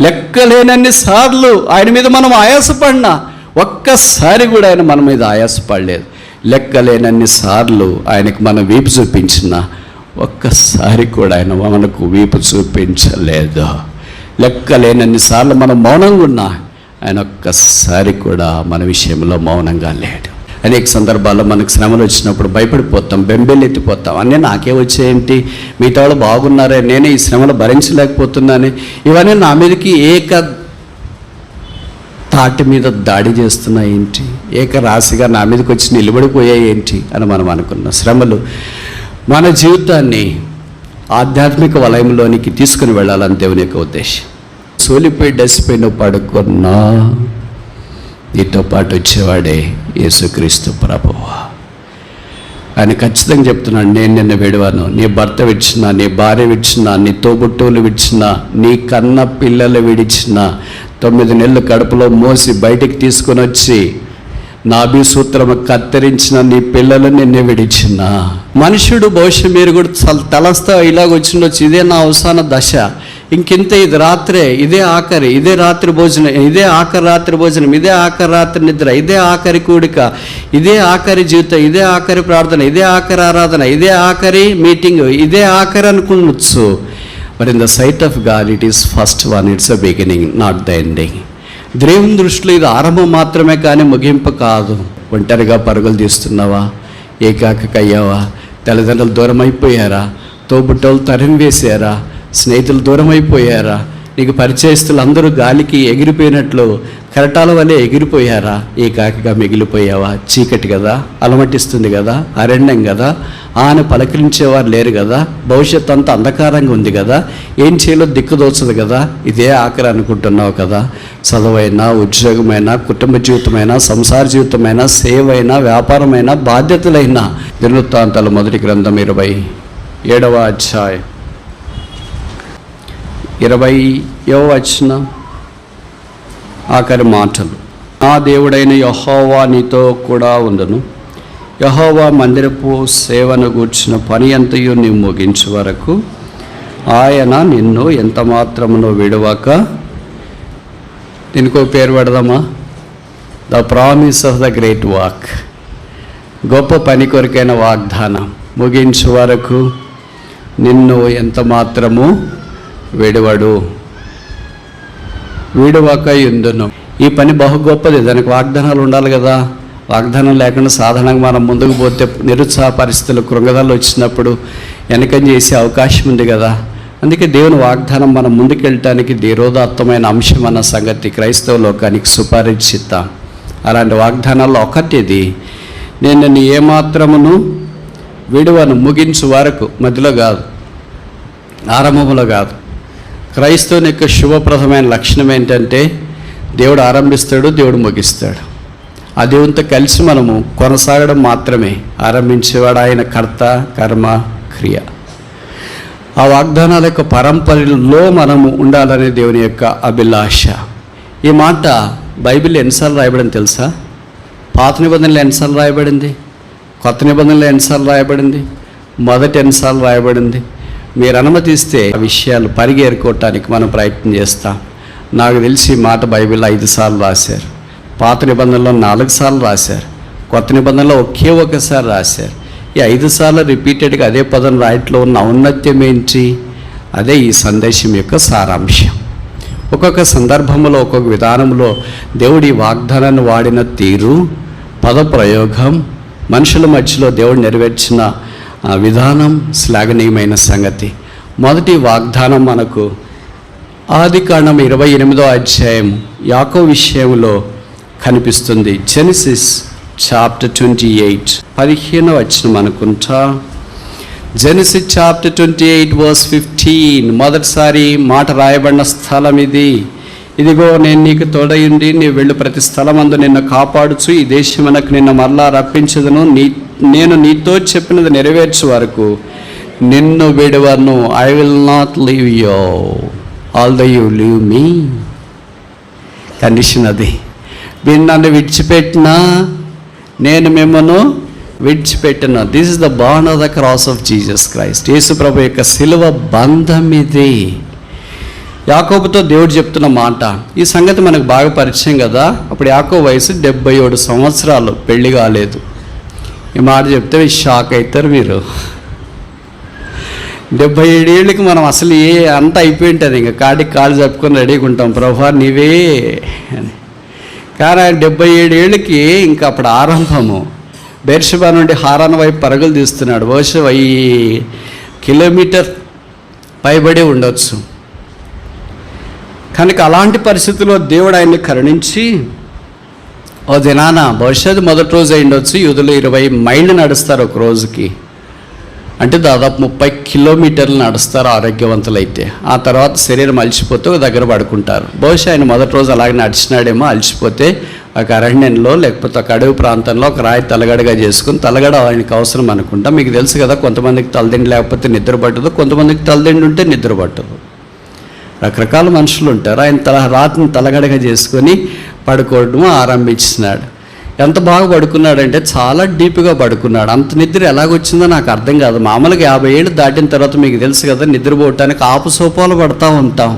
లెక్కలేనన్ని సార్లు ఆయన మీద మనం ఆయాసపడినా ఒక్కసారి కూడా ఆయన మన మీద ఆయాసపడలేదు. లెక్కలేనన్ని సార్లు ఆయనకు మనం వీపు చూపించిన ఒక్కసారి కూడా ఆయన మనకు వీపు చూపించలేదు. లెక్కలేనన్ని సార్లు మనం మౌనంగా ఉన్నా ఆయన ఒక్కసారి కూడా మన విషయంలో మౌనంగా లేడు. అనేక సందర్భాల్లో మనకు శ్రమలు వచ్చినప్పుడు భయపడిపోతాం, బెంబెలెత్తిపోతాం. అన్నీ నాకే వచ్చేయంటి, మిగతా వాళ్ళు బాగున్నారే, నేనే ఈ శ్రమలు భరించలేకపోతున్నాను, ఇవన్నీ నా మీదకి ఏక తాటి మీద దాడి చేస్తున్నాయి ఏంటి, ఏక రాశిగా నా మీదకి వచ్చి నిలబడిపోయాయి ఏంటి అని మనం అనుకున్నాం. శ్రమలు మన జీవితాన్ని ఆధ్యాత్మిక వలయంలోనికి తీసుకుని వెళ్ళాలని దేవుని యొక్క ఉద్దేశం. సోలిపోయి డసిపోయిన పడుకున్నా నీతో పాటు వచ్చేవాడే యేసుక్రీస్తు ప్రభువు. ఆయన ఖచ్చితంగా చెప్తున్నాడు, నేను నిన్ను విడవను. నీ భర్త విడిచినా, నీ భార్య విడిచినా, నీ తోబుట్టువులు విడిచినా, నీ కన్న పిల్లలు విడిచినా, 9 నెలలు కడుపులో మోసి బయటికి తీసుకొని వచ్చి నాభి సూత్రము కత్తిరించిన నీ పిల్లలు నిన్నే విడిచిన. మనుషుడు బహుశా మీరు కూడా తలస్తా ఇలాగ వచ్చిండొచ్చు, ఇదే నా అవసాన దశ, ఇంకింత, ఇది రాత్రే, ఇదే ఆఖరి, ఇదే రాత్రి భోజనం, ఇదే ఆఖరి రాత్రి భోజనం, ఇదే ఆఖరి రాత్రి నిద్ర, ఇదే ఆఖరి కూడిక, ఇదే ఆఖరి జీవితం, ఇదే ఆఖరి ప్రార్థన, ఇదే ఆఖరి ఆరాధన, ఇదే ఆఖరి మీటింగ్, ఇదే ఆఖరి అనుకోవచ్చు. But in the sight of God it is first one, it's a beginning, not the ending. దేవుని దృష్టిలో ఇది ఆరంభం మాత్రమే కానీ ముగింపు కాదు. ఒంటరిగా పరుగులు తీస్తున్నావా, ఏకాకయ్యావా, తల్లిదండ్రులు దూరం అయిపోయారా, తోబుట్టోళ్ళు తరిమి వేసారా, స్నేహితులు దూరం అయిపోయారా, నీకు పరిచయస్తులు అందరూ గాలికి ఎగిరిపోయినట్లు కెరటాల వల్లే ఎగిరిపోయారా, ఏకాకిగా మిగిలిపోయావా? చీకటి కదా, అలమటిస్తుంది కదా, అరణ్యం కదా, ఆయన పలకరించేవారు లేరు కదా, భవిష్యత్తు అంతా అంధకారంగా ఉంది కదా, ఏం చేయాలో దిక్కుదోచదు కదా, ఇదే ఆఖరి అనుకుంటున్నావు కదా. చదువైనా, ఉద్యోగమైనా, కుటుంబ జీవితమైనా, సంసార జీవితమైనా, సేవైనా, వ్యాపారమైనా, బాధ్యతలైనా. దినవృత్తాంతాలు 1వ గ్రంథం 27వ అధ్యాయం 20వ వచనం ఆఖరి మాటలు. నా దేవుడైన యెహోవా నీతో కూడా ఉండును. యెహోవా మందిరపు సేవను గూర్చిన పని అంతయు నీవు ముగించే వరకు ఆయన నిన్ను ఎంత మాత్రమునో విడవక. దీనికో పేరు పెడదామా? The promise of the great walk. గొప్ప పని కొరకైన వాగ్దానం. ముగించే వరకు నిన్ను ఎంత మాత్రము విడవడు, విడవక యుండును. ఈ పని బహు గొప్పది, దానికి వాగ్దానాలు ఉండాలి కదా. వాగ్దానం లేకుండా సాధారణంగా మనం ముందుకు పోతే నిరుత్సాహ పరిస్థితులు, కృంగదలు వచ్చినప్పుడు వెనకం చేసే అవకాశం ఉంది కదా. అందుకే దేవుని వాగ్దానం మనం ముందుకెళ్ళటానికి ధీరోదాత్తమైన అంశం అన్న సంగతి క్రైస్తవ లోకానికి సుపరిచితం. అలాంటి వాగ్దానాల్లో ఒకటిది, నేను నిన్ను ఏమాత్రమును విడువను. ముగించు వరకు, మధ్యలో కాదు, ఆరంభంలో కాదు. క్రైస్తవుని యొక్క శుభప్రదమైన లక్షణం ఏంటంటే దేవుడు ఆరంభిస్తాడు, దేవుడు ముగిస్తాడు. ఆ దేవునితో కలిసి మనము కొనసాగడం మాత్రమే. ఆరంభించేవాడు ఆయన, కర్త, కర్మ, క్రియ. ఆ వాగ్దానాల యొక్క పరంపరలో మనము ఉండాలనే దేవుని యొక్క అభిలాష. ఈ మాట బైబిల్ ఎన్నిసార్లు రాయబడింది తెలుసా? పాత నిబంధనలు ఎన్నిసార్లు రాయబడింది, కొత్త నిబంధనలు ఎన్నిసార్లు రాయబడింది, మొదటి ఎన్నిసార్లు రాయబడింది. మీరు అనుమతిస్తే ఆ విషయాలు పరిగేరుకోవటానికి మనం ప్రయత్నం చేస్తాం. నాకు తెలిసి ఈ మాట బైబిల్లో 5 సార్లు రాశారు, పాత నిబంధనలో 4 సార్లు రాశారు, కొత్త నిబంధనలో ఒకే ఒకసారి రాశారు. ఈ 5 సార్లు రిపీటెడ్గా అదే పదం రాయట్లో ఉన్న ఔన్నత్యం ఏంటి? అదే ఈ సందేశం యొక్క సారాంశం. ఒక్కొక్క సందర్భంలో, ఒక్కొక్క విధానంలో దేవుడి వాగ్దానాన్ని వాడిన తీరు, పద ప్రయోగం, మనుషుల మధ్యలో దేవుడు నెరవేర్చిన విధానం శ్లాఘనీయమైన సంగతి. మొదటి వాగ్దానం మనకు ఆదికాండం 28వ అధ్యాయం యాకోబు విషయంలో కనిపిస్తుంది. జెనసిస్ చాప్టర్ 28 15వ వచనం అనుకుంటా. జెనసిస్ చాప్టర్ 28 verse 15 మొదటిసారి మాట రాయబడిన స్థలం ఇది. ఇదిగో నేను నీకు తోడయుండి నీవు వెళ్ళు ప్రతి స్థలమందు నిన్ను కాపాడుచు ఈ దేశమునకు నిన్ను మరలా రప్పించదును. నేను నీతో చెప్పినది నెరవేర్చే వరకు నిన్ను విడవను. I will not leave you although you leave me. Condition అది. మీరు నన్ను విడిచిపెట్టినా నేను మిమ్మల్ని విడిచిపెట్టిన. This is the bond of the cross of Jesus Christ. యేసు ప్రభు యొక్క శిలువ బంధం ఇది. యాకోబుతో దేవుడు చెప్తున్న మాట, ఈ సంగతి మనకు బాగా పరిచయం కదా. అప్పుడు యాకోబు వయసు 77 సంవత్సరాలు, పెళ్లి కాలేదు. ఈ మాట చెప్తే షాక్ అవుతారు మీరు. 77 ఏళ్ళకి మనం అసలు అంత అయిపోయి ఉంటుంది, ఇంకా కాడికి కాళ్ళు చెప్పుకొని రెడీగా ఉంటాం, ప్రభువా నీవే అని. కానీ ఆయన 77 ఏళ్ళకి ఇంకా అప్పుడు ఆరంభము. బెర్షెబా నుండి హారాన్ వైపు పరుగులు తీస్తున్నాడు. బహుశా 1000 కిలోమీటర్ పైబడి ఉండొచ్చు. కనుక అలాంటి పరిస్థితుల్లో దేవుడు ఆయన్ని కరుణించి, ఓ దినాన బహుశా మొదటి రోజు అయిండొచ్చు, యూదులు 20 మైళ్ళు నడుస్తారు ఒక రోజుకి, అంటే దాదాపు 30 కిలోమీటర్లు నడుస్తారు ఆరోగ్యవంతులైతే. ఆ తర్వాత శరీరం అలసిపోతే ఒక దగ్గర పడుకుంటారు. బహుశా ఆయన మొదటి రోజు అలాగే నడిచినాడేమో, అలసిపోతే ఒక అరణ్యంలో లేకపోతే ఒక అడవి ప్రాంతంలో ఒక రాయి తలగడగా చేసుకుని, తలగడ ఆయనకి అవసరం అనుకుంటా. మీకు తెలుసు కదా, కొంతమందికి తలదిండి లేకపోతే నిద్ర పట్టదు, కొంతమందికి తలదిండి ఉంటే నిద్ర పట్టదు. రకరకాల మనుషులు ఉంటారు. ఆయన రాత్రిని తలగడగా చేసుకొని పడుకోవడం ఆరంభించినాడు. ఎంత బాగా పడుకున్నాడంటే చాలా డీప్గా పడుకున్నాడు. అంత నిద్ర ఎలాగొచ్చిందో నాకు అర్థం కాదు. మామూలుగా 50 ఏళ్ళు దాటిన తర్వాత మీకు తెలుసు కదా, నిద్రపోవటానికి ఆపుసోపాలు పడుతూ ఉంటాం.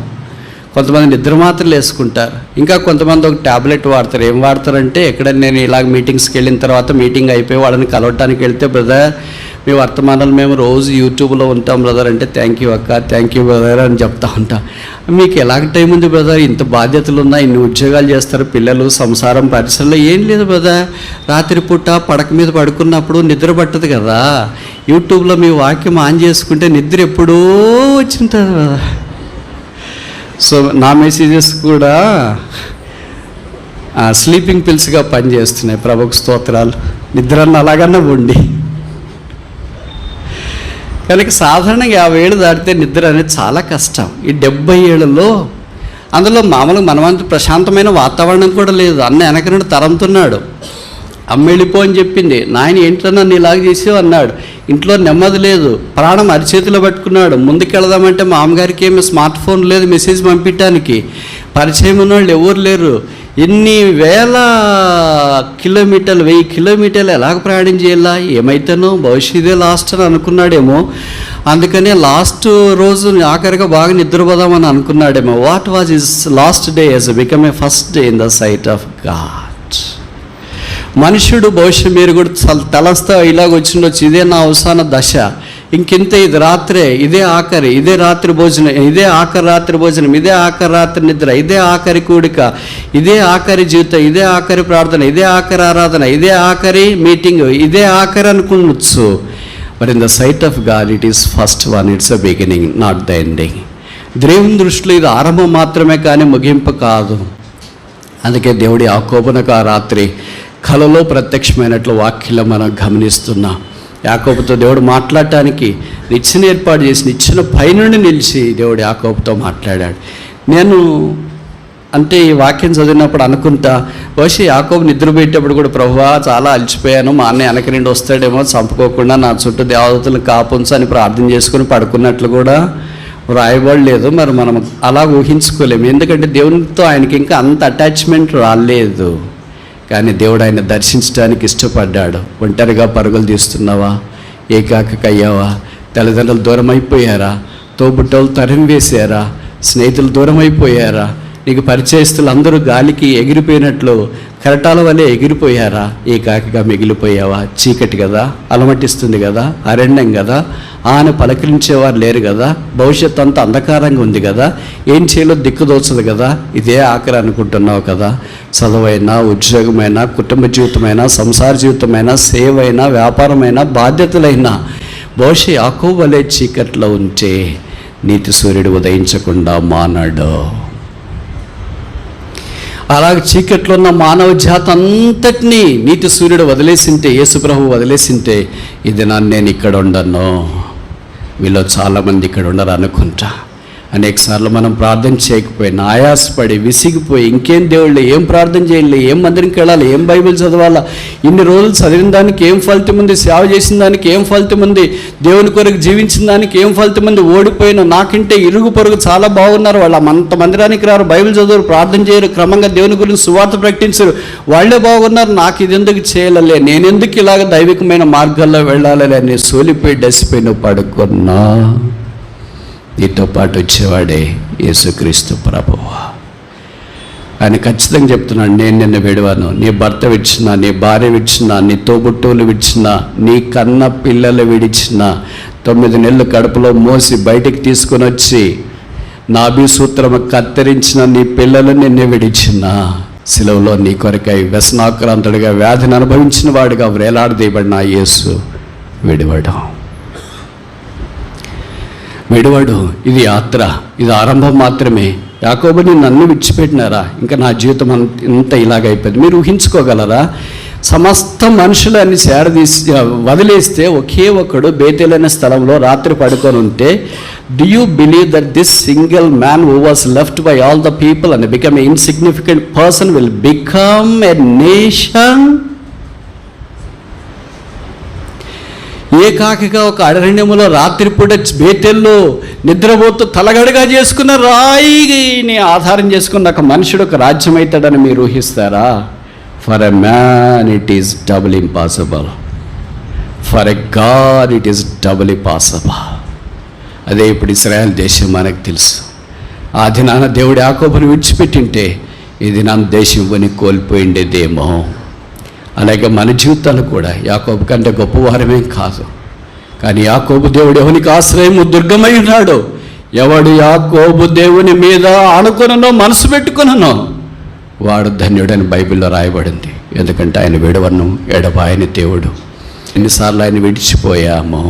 కొంతమంది నిద్ర మాత్రలు వేసుకుంటారు, ఇంకా కొంతమంది ఒక ట్యాబ్లెట్ వాడతారు. ఏం వాడతారంటే, ఎక్కడైనా నేను ఇలాగ మీటింగ్స్కి వెళ్ళిన తర్వాత మీటింగ్ అయిపోయి వాళ్ళని కలవటానికి వెళ్తే, బ్రదర్ మీ వర్తమానాలు మేము రోజు యూట్యూబ్లో ఉంటాం బ్రదర్ అంటే, థ్యాంక్ యూ అక్క, థ్యాంక్ యూ బ్రదర్ అని చెప్తా ఉంటాం. మీకు ఎలాగ టైం ఉంది బ్రదర్, ఇంత బాధ్యతలు ఉన్నాయి, ఇన్ని ఉద్యోగాలు చేస్తారు, పిల్లలు, సంసారం, పరిశ్రమలో. ఏం లేదు బ్రదర్, రాత్రిపూట పడక మీద పడుకున్నప్పుడు నిద్ర పట్టదు కదా, యూట్యూబ్లో మీ వాక్యం ఆన్ చేసుకుంటే నిద్ర ఎప్పుడూ వచ్చింటుంది కదా. సో నా మెసేజెస్ కూడా స్లీపింగ్ పిల్స్గా పనిచేస్తున్నాయి. ప్రభుకు స్తోత్రాలు. నిద్రన్న అలాగన్నా ఉండి. కనుక సాధారణంగా 50 ఏళ్ళు దాటితే నిద్ర అనేది చాలా కష్టం. ఈ 70 ఏళ్ళలో అందులో మామూలుగా మనమంత ప్రశాంతమైన వాతావరణం కూడా లేదు. అన్న వెనక నుండి తరంతున్నాడు. అమ్మ వెళ్ళిపో అని చెప్పింది. నాయన ఏంటో నన్ను ఇలాగ చేసేవు అన్నాడు. ఇంట్లో నెమ్మది లేదు, ప్రాణం అరిచేతిలో పట్టుకున్నాడు. ముందుకెళదామంటే మా అమ్మగారికి ఏమి స్మార్ట్ ఫోన్ లేదు మెసేజ్ పంపించడానికి, పరిచయం ఉన్నవాళ్ళు ఎవరు లేరు. ఎన్ని వేల కిలోమీటర్లు, 1000 కిలోమీటర్లు ఎలాగ ప్రయాణం చేయాలా, ఏమైతేనో భవిష్యత్తుదే లాస్ట్ అని అనుకున్నాడేమో. అందుకనే లాస్ట్ రోజు ఆఖరిగా బాగా నిద్రపోదామని అనుకున్నాడేమో. What was his last day has become a first day in the sight of God. మనుషుడు బహుశా మీరు కూడా తలస్తా ఇలాగ వచ్చిండొచ్చు, ఇదే నా అవసాన దశ, ఇంకింత, ఇది రాత్రే, ఇదే ఆఖరి, ఇదే రాత్రి భోజనం, ఇదే ఆఖరి రాత్రి భోజనం, ఇదే ఆఖరి రాత్రి నిద్ర, ఇదే ఆఖరి కూడిక, ఇదే ఆఖరి జీవితం, ఇదే ఆఖరి ప్రార్థన, ఇదే ఆఖరి ఆరాధన, ఇదే ఆఖరి మీటింగ్, ఇదే ఆఖరి అనుకోవచ్చు. But in the sight of God it is first one, it's a beginning, not the ending. దేవుని దృష్టిలో ఇది ఆరంభం మాత్రమే కానీ ముగింపు కాదు. అందుకే దేవుడి యాకోబునకు ఆ రాత్రి కలలో ప్రత్యక్షమైనట్లు వాక్యంలో మనం గమనిస్తున్నాం. యాకోబుతో దేవుడు మాట్లాడటానికి నిచ్చెన ఏర్పాటు చేసి నిచ్చెన పైనుండి నిలిచి దేవుడు యాకోబుతో మాట్లాడాడు. నేను అంటే ఈ వాక్యం చదివినప్పుడు అనుకుంటా, బహుశా యాకోబు నిద్రపోయేటప్పుడు కూడా, ప్రభువా చాలా అలసిపోయాను, మా అన్నయ్య వెనక నుండి వస్తాడేమో, చంపుకోకుండా నా చుట్టూ దేవతలను కాపుంచు అని ప్రార్థన చేసుకుని పడుకున్నట్లు కూడా వ్రాయబడలేదు. మరి మనం అలా ఊహించుకోలేము, ఎందుకంటే దేవునితో ఆయనకి ఇంకా అంత అటాచ్మెంట్ రాలేదు. కానీ దేవుడు ఆయన దర్శించడానికి ఇష్టపడ్డాడు. ఒంటరిగా పరుగులు తీస్తున్నావా, ఏకాకయ్యావా, తల్లిదండ్రులు దూరం అయిపోయారా, తోబుట్టోళ్ళు తరిం వేసారా, స్నేహితులు దూరం అయిపోయారా, నీకు పరిచయస్తులు అందరూ గాలికి ఎగిరిపోయినట్లు కెరటాల వల్లే ఎగిరిపోయారా, ఏకాకిగా మిగిలిపోయావా? చీకటి కదా, అలమటిస్తుంది కదా, అరణ్యం కదా, ఆయన పలకరించేవారు లేరు కదా, భవిష్యత్తు అంతా అంధకారంగా ఉంది కదా, ఏం చేయాలో దిక్కుదోచదు కదా, ఇదే ఆఖరి అనుకుంటున్నావు కదా. చదువైనా, ఉద్యోగమైనా, కుటుంబ జీవితమైనా, సంసార జీవితమైనా, సేవైనా, వ్యాపారమైనా, బాధ్యతలైనా బహుశా యాకోబు వలె చీకట్లో ఉంటే నీతి సూర్యుడు ఉదయించకుండా మానాడు. అలాగే చీకట్లో ఉన్న మానవ జాతి అంతటినీ నీతి సూర్యుడు వదిలేసింటే, యేసుప్రభు వదిలేసింటే, ఇది నేను ఇక్కడ ఉండను. మీలో చాలామంది ఇక్కడ ఉండరు అనుకుంటా. అనేకసార్లు మనం ప్రార్థన చేయకపోయినా ఆయాసపడి విసిగిపోయి, ఇంకేం దేవుళ్ళు, ఏం ప్రార్థన చేయాలి, ఏం మందిరంకి వెళ్ళాలి, ఏం బైబిల్ చదవాలా, ఇన్ని రోజులు చదివిన దానికి ఏం ఫలితం ఉంది, సేవ చేసిన దానికి ఏం ఫలితం ఉంది, దేవుని కొరకు జీవించిన దానికి ఏం ఫలితం ఉంది, ఓడిపోయిన నాకంటే ఇరుగు పొరుగు చాలా బాగున్నారు, వాళ్ళు అంత మందిరానికి రారు, బైబిల్ చదవరు, ప్రార్థన చేయరు, క్రమంగా దేవుని గురించి సువార్త ప్రకటించరు, వాళ్ళే బాగున్నారు, నాకు ఇది ఎందుకు చేయాలలే, నేనెందుకు ఇలాగ దైవికమైన మార్గాల్లో వెళ్ళాలి అని సోలిపోయి డసిపోయి నువ్వు పడుకున్నా. నీతో పాటు వచ్చేవాడే యేసుక్రీస్తు ప్రభువు. ఆయన ఖచ్చితంగా చెప్తున్నాడు, నేను నిన్ను విడవను. నీ భర్త విడిచినా, నీ భార్య విడిచినా, నీ తోబుట్టువులు విడిచినా, నీ కన్న పిల్లలు విడిచినా, 9 నెలలు కడుపులో మోసి బయటికి తీసుకొని వచ్చి నాభి సూత్రము కత్తిరించిన నీ పిల్లలు నిన్ను విడిచినా, సిలువలో నీ కొరకై వ్యసనాక్రాంతుడిగా వ్యాధిని అనుభవించిన వాడిగా వేలాడదీయబడిన యేసు విడివాడు. ఇది యాత్ర, ఇది ఆరంభం మాత్రమే. యాకోబుని నన్ను విడిచిపెట్టినారా, ఇంకా నా జీవితం ఇంత ఇలాగైపోయింది. మీరు ఊహించుకోగలరా? సమస్త మనుషులని సేడదీసి వదిలేస్తే ఒకే ఒకడు బేతేలైన స్థలంలో రాత్రి పడుకొని ఉంటే, do you believe that this single man who was left by all the people and become an insignificant person will become a nation? ఏకాకిగా ఒక అరణ్యములో రాత్రిపూట బేతెల్లో నిద్రపోతూ తలగడగా చేసుకున్న రాయిని ఆధారం చేసుకున్న ఒక మనుషుడు ఒక రాజ్యం అవుతాడని మీరు ఊహిస్తారా? For a man it is double impossible, for a God it is double impossible. అదే ఇప్పుడు ఇశ్రాయేల్ దేశం మనకు తెలుసు. ఆ దినాన దేవుడు యాకోబుని విడిచిపెట్టింటే ఈ దినాన దేశం కొని కోల్పోయిండేదేమో. అలాగే మన జీవితాలు కూడా యాకోబు కంటే గొప్పవారమేం కాదు, కానీ యాకోబు దేవుడు ఎవనికి ఆశ్రయము దుర్గమై ఉన్నాడు. ఎవడు యాకోబు దేవుని మీద ఆనుకొననో మనసు పెట్టుకొననో వాడు ధన్యుడని బైబిల్లో రాయబడింది. ఎందుకంటే ఆయన విడవను ఎడబాయని దేవుడు. ఎన్నిసార్లు ఆయన విడిచిపోయామో,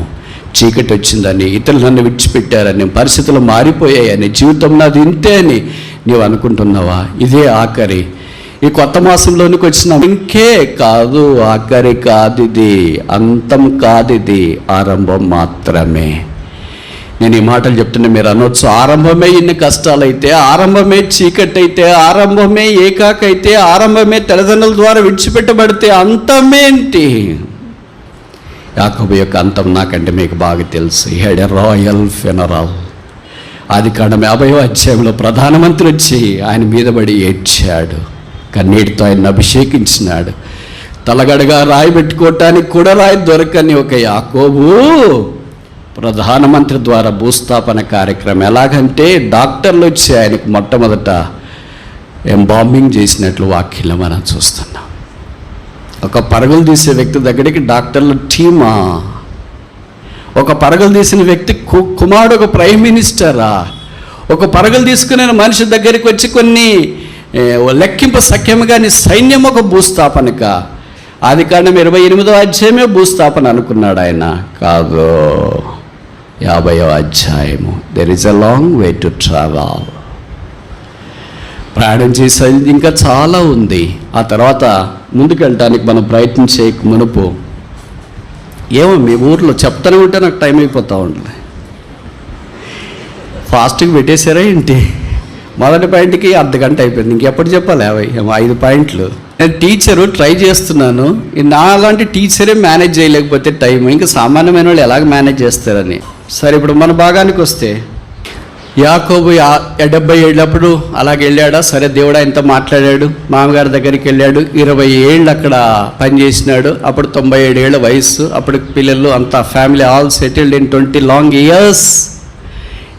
చీకటి వచ్చిందని, ఇతరులు నన్ను విడిచిపెట్టారని, పరిస్థితులు మారిపోయాయని, జీవితం నాది ఇంతే అని నీవు అనుకుంటున్నావా? ఇదే ఆఖరి, ఈ కొత్త మాసంలోనికి వచ్చిన ఇంకే కాదు, ఆఖరి కాదు, ఇది అంతం కాదు, ఇది ఆరంభం మాత్రమే. నేను ఈ మాటలు చెప్తున్నా, మీరు అనొచ్చు ఆరంభమే ఇన్ని కష్టాలైతే, ఆరంభమే చీకటి అయితే, ఆరంభమే ఏకాకైతే, ఆరంభమే తల్లిదండ్రుల ద్వారా విడిచిపెట్టబడితే అంతమేంటి? యాకోబు యొక్క అంతం నాకంటే మీకు బాగా తెలుసు. He had a royal funeral. ఆదికాండం 50వ అధ్యాయంలో ప్రధానమంత్రి వచ్చి ఆయన మీద పడి ఏడ్చాడు, కన్నీటితో ఆయన అభిషేకించినాడు. తలగడగా రాయి పెట్టుకోవటానికి కూడా రాయి దొరకని ఒక యాకోబు ప్రధానమంత్రి ద్వారా భూస్థాపన కార్యక్రమం. ఎలాగంటే డాక్టర్లు వచ్చి ఆయనకు మొట్టమొదట ఎంబాంబింగ్ చేసినట్లు వాక్యంలో మనం చూస్తున్నాం. ఒక పరుగులు తీసే వ్యక్తి దగ్గరికి డాక్టర్ల టీమా, ఒక పరుగులు తీసిన వ్యక్తి కుమారుడు ఒక ప్రైమ్ మినిస్టరా, ఒక పరుగులు తీసుకునే మనిషి దగ్గరికి వచ్చి కొన్ని లెక్కింపు సఖ్యము కానీ సైన్యం ఒక భూస్థాపనక. ఆదికాండం 28వ అధ్యాయమే భూస్థాపన అనుకున్నాడు ఆయన. కాదు, 50వ అధ్యాయము. There is a long way to travel. ప్రయాణం చేసేది ఇంకా చాలా ఉంది. ఆ తర్వాత ముందుకు వెళ్ళటానికి మనం ప్రయత్నం చేయక మునుపు ఏమో మీ ఊర్లో చెప్తానే ఉంటే నాకు టైం అయిపోతూ ఉంటుంది. ఫాస్ట్గా పెట్టేశారా ఏంటి? మొదటి పాయింట్కి అర్ధగంట అయిపోయింది, ఇంకెప్పుడు చెప్పాలి? 5 పాయింట్లు. నేను టీచరు ట్రై చేస్తున్నాను. నాలాంటి టీచరే మేనేజ్ చేయలేకపోతే టైం, ఇంకా సామాన్యమైన వాళ్ళు ఎలాగ మేనేజ్ చేస్తారని. సరే, ఇప్పుడు మన భాగానికి వస్తే యాకోబు 70 ఏళ్ళప్పుడు అలాగే వెళ్ళాడా? సరే, దేవుడు ఆయనతో మాట్లాడాడు. మామగారి దగ్గరికి వెళ్ళాడు. 20 ఏళ్ళు అక్కడ పనిచేసినాడు. అప్పుడు 97 ఏళ్ళ వయసు. అప్పుడు పిల్లలు అంతా family all settled in 20 long years.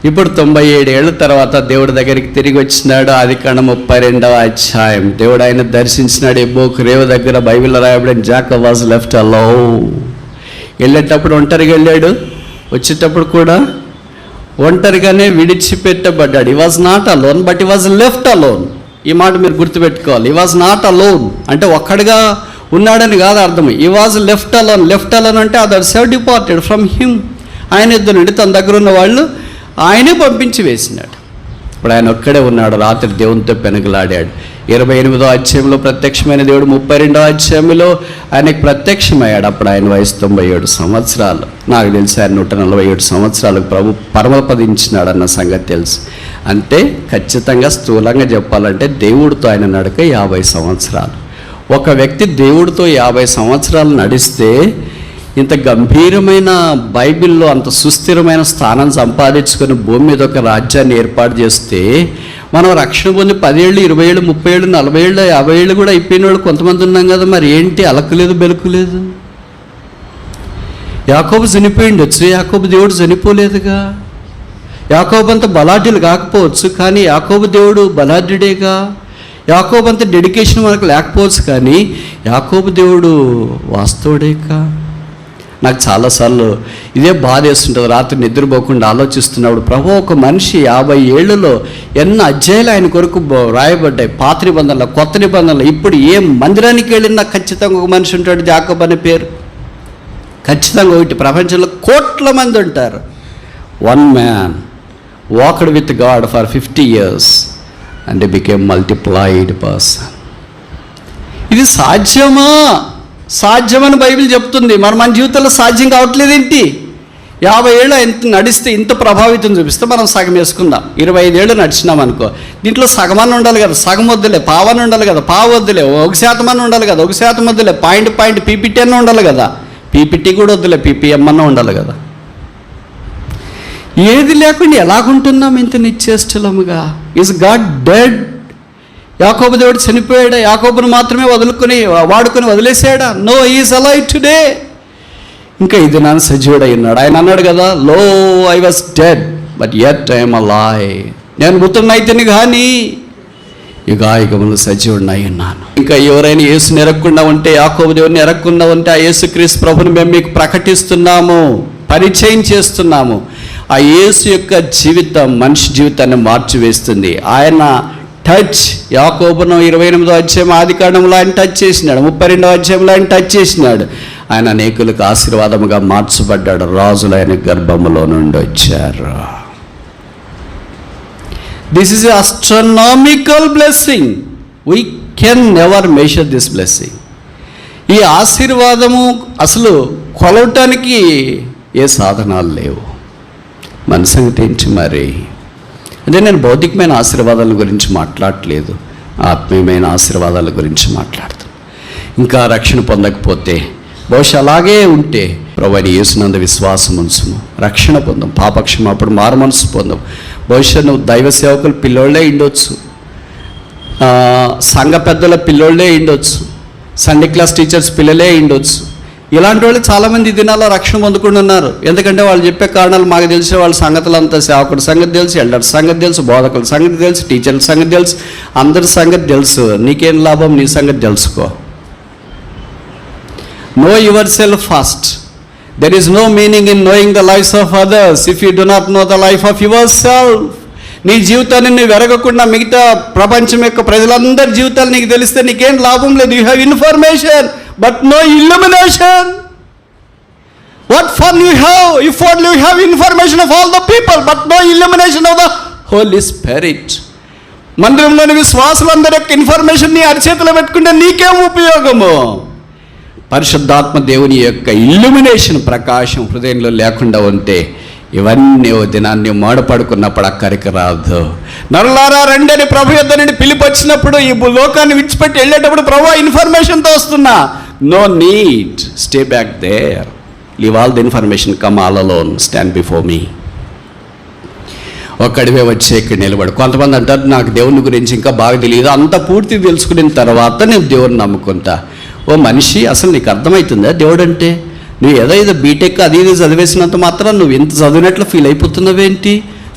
ఇప్పుడు 97 ఏళ్ళ తర్వాత దేవుడి దగ్గరికి తిరిగి వచ్చినాడు. ఆదికాండం 32వ అధ్యాయం. దేవుడు ఆయన దర్శించినాడు. ఎబ్బోకు రేవు దగ్గర బైబిల్లో రాయబడిన జాకబ్ వాజ్ లెఫ్ట్ అలోన్. వెళ్ళేటప్పుడు ఒంటరిగా వెళ్ళాడు, వచ్చేటప్పుడు కూడా ఒంటరిగానే విడిచిపెట్టబడ్డాడు. ఈ వాజ్ నాట్ అలోన్ బట్ ఈ వాజ్ లెఫ్ట్ అలోన్. ఈ మాట మీరు గుర్తుపెట్టుకోవాలి. ఈ వాజ్ నాట్ అలోన్ అంటే ఒక్కడిగా ఉన్నాడని కాదు అర్థం. He was left alone. Left alone అంటే others have departed from him. ఆయన ఇద్దరు నుండి తన దగ్గర ఉన్న వాళ్ళు ఆయనే పంపించి వేసినాడు. ఇప్పుడు ఆయన ఒక్కడే ఉన్నాడు. రాత్రి దేవునితో పెనుగులాడాడు. 28వ అధ్యాయంలో ప్రత్యక్షమైన దేవుడు 32వ అధ్యాయంలో ఆయనకు ప్రత్యక్షమయ్యాడు. అప్పుడు ఆయన వయసు 97 సంవత్సరాలు. నాకు తెలిసి ఆయన 147 సంవత్సరాలకు ప్రభు పరమపదించినాడు అన్న సంగతి తెలుసు. అంటే ఖచ్చితంగా స్థూలంగా చెప్పాలంటే దేవుడితో ఆయన నడక 50 సంవత్సరాలు. ఒక వ్యక్తి దేవుడితో 50 సంవత్సరాలు నడిస్తే, ఇంత గంభీరమైన బైబిల్లో అంత సుస్థిరమైన స్థానం సంపాదించుకొని భూమి మీద ఒక రాజ్యాన్ని ఏర్పాటు చేస్తే, మనం రక్షణ పొంది 10 ఏళ్ళు, 20 ఏళ్ళు, 30 ఏళ్ళు, 40 ఏళ్ళు, 50 ఏళ్ళు కూడా అయిపోయిన వాళ్ళు కొంతమంది ఉన్నాం కదా. మరి ఏంటి అలకలేదు బెలుకులేదు? యాకోబు చనిపోయిండొచ్చు, యాకోబు దేవుడు చనిపోలేదుగా. యాకోబు అంత బలాఢ్యులు కాకపోవచ్చు, కానీ యాకోబు దేవుడు బలాఢ్యుడేగా. యాకోబు అంత డెడికేషన్ మనకు లేకపోవచ్చు, కానీ యాకోబు దేవుడు వాస్తవుడేగా. నాకు చాలాసార్లు ఇదే బాధ వేస్తుంటుంది. రాత్రి నిద్రపోకుండా ఆలోచిస్తున్నప్పుడు, ప్రభు, ఒక మనిషి 50 ఏళ్లలో ఎన్నో అధ్యాయులు ఆయన కొరకు రాయబడ్డాయి, పాత నిబంధనలు, కొత్త నిబంధనలు. ఇప్పుడు ఏ మందిరానికి వెళ్ళినా ఖచ్చితంగా ఒక మనిషి ఉంటాడు యాకోబు అనే పేరు. ఖచ్చితంగా ఒకటి. ప్రపంచంలో కోట్ల మంది ఉంటారు. One man walked with God for 50 years and became multiplied person. ఇది సాధ్యమా? సాధ్యమని బైబిల్ చెప్తుంది. మన జీవితంలో సాధ్యం కావట్లేదేంటి? 50 ఏళ్ళు ఎంత నడిస్తే ఇంత ప్రభావితం చూపిస్తే మనం సగం వేసుకుందాం. 25 ఏళ్ళు నడిచినాం అనుకో, దీంట్లో సగమని ఉండాలి కదా, సగం వద్దులే, పావని ఉండాలి కదా, పావు వద్దులే, 1% అని ఉండాలి కదా, 1% వద్దులే, పాయింట్ పీపీటీ అన్న ఉండాలి కదా, పీపీటీ కూడా వద్దులే, పీపీఎం అన్న ఉండాలి కదా. ఏది లేకుండా ఎలాగుంటున్నాం ఇంత నిశ్చేష్టలముగా? Is God dead? యాకోబు దేవుడు చనిపోయాడా? యాకోబును మాత్రమే వాడుకొని వదిలేసాడా? No, is alive today. ఇంకా ఇది నాన్న సజీవుడై ఉన్నాడు. ఆయన అన్నాడు కదా, lo I was dead but yet I'm alive. నేను మృతుడినైతేనే కానీ యుగాయుగములు సజీవుడినై ఉన్నాను. ఇంకా ఎవరైనా యేసుని ఎరగకుండా ఉంటే, యాకోబు దేవుడిని ఎరగకుండా ఉంటే, ఆ యేసుక్రీస్తు ప్రభుని మేము మీకు ప్రకటిస్తున్నాము, పరిచయం చేస్తున్నాము. ఆ యేసు యొక్క జీవితం మనిషి జీవితాన్ని మార్చివేస్తుంది. ఆయన టచ్, యాకోబును 28వ అధ్యాయం ఆదికాండంలో ఆయన టచ్ చేసినాడు, 32వ అధ్యాయంలో ఆయన టచ్ చేసినాడు. ఆయన అనేకులకు ఆశీర్వాదముగా మార్చబడ్డాడు. రాజులు ఆయన గర్భములో నుండి వచ్చారు. This is astronomical blessing. We can never measure this blessing. ఈ ఆశీర్వాదము అసలు కొలవటానికి ఏ సాధనాలు లేవు. మన సంగతి ఏంటి మరి? అదే నేను భౌతికమైన ఆశీర్వాదాల గురించి మాట్లాడట్లేదు, ఆత్మీయమైన ఆశీర్వాదాల గురించి మాట్లాడుతాను. ఇంకా రక్షణ పొందకపోతే, బహుశా అలాగే ఉంటే, ప్రభువైన యేసునందు విశ్వాసం ఉంచుము, రక్షణ పొందాం, పాపక్షమాపణ, మారు మనసు పొందాం. బహుశా నువ్వు దైవ సేవకుల పిల్లోళ్ళే ఉండొచ్చు, సంఘ పెద్దల పిల్లోళ్ళే ఉండొచ్చు, సండే క్లాస్ టీచర్స్ పిల్లలే ఉండొచ్చు. ఇలాంటి వాళ్ళు చాలామంది ఈ దినాల్లో రక్షణ పొందుకుండా ఉన్నారు. ఎందుకంటే వాళ్ళు చెప్పే కారణాలు మాకు తెలిసే, వాళ్ళ సంగతులంతా సేవకుడి సంగతి తెలుసు, ఎల్డర్స్ సంగతి తెలుసు, బోధకుల సంగతి తెలుసు, టీచర్ల సంగతి తెలుసు, అందరి సంగతి తెలుసు. నీకేం లాభం? నీ సంగతి తెలుసుకో. Know yourself first. There is no meaning in knowing the lifes of others if you do not know the life of yourself. నీ జీవితాన్ని నువ్వు ఎరగకుండా మిగతా ప్రపంచం యొక్క ప్రజలందరి జీవితాలు నీకు తెలిస్తే నీకేం లాభం లేదు. You have information but no illumination. What fun you have if only you have information of all the people but no illumination of the Holy Spirit. మందిరంలోని విశ్వాసులందరి యొక్క ఇన్ఫర్మేషన్ నీ అరిచేతిలో పెట్టుకుంటే నీకేం ఉపయోగము? పరిశుద్ధాత్మ దేవుని యొక్క ఇల్లుమినేషన్, ప్రకాశం హృదయంలో లేకుండా ఉంటే ఇవన్నీ ఓ దినాన్ని మాడపడుకున్నప్పుడు అక్కడికి రాదు. నరులారా రండి అని ప్రభు యొద్ద నుండి పిలిపి వచ్చినప్పుడు, ఈ లోకాన్ని విడిచిపెట్టి వెళ్ళేటప్పుడు, ప్రభు ఇన్ఫర్మేషన్తో వస్తున్నా. No need, stay back there, leave all the information, come all alone, stand before me. ఒక్కడివే వచ్చే ఇక్కడ నిలబడు. కొంతమంది అంటారు, నాకు దేవుని గురించి ఇంకా బాగా తెలియదు, అంత పూర్తి తెలుసుకున్న తర్వాత నేను దేవుడిని నమ్ముకుంటా. ఓ మనిషి, అసలు నీకు అర్థమవుతుందా దేవుడు అంటే? నువ్వు ఏదో బీటెక్ అది ఇది చదివేసినంత మాత్రం నువ్వు ఎంత చదివినట్లు ఫీల్ అయిపోతున్నావేంటి?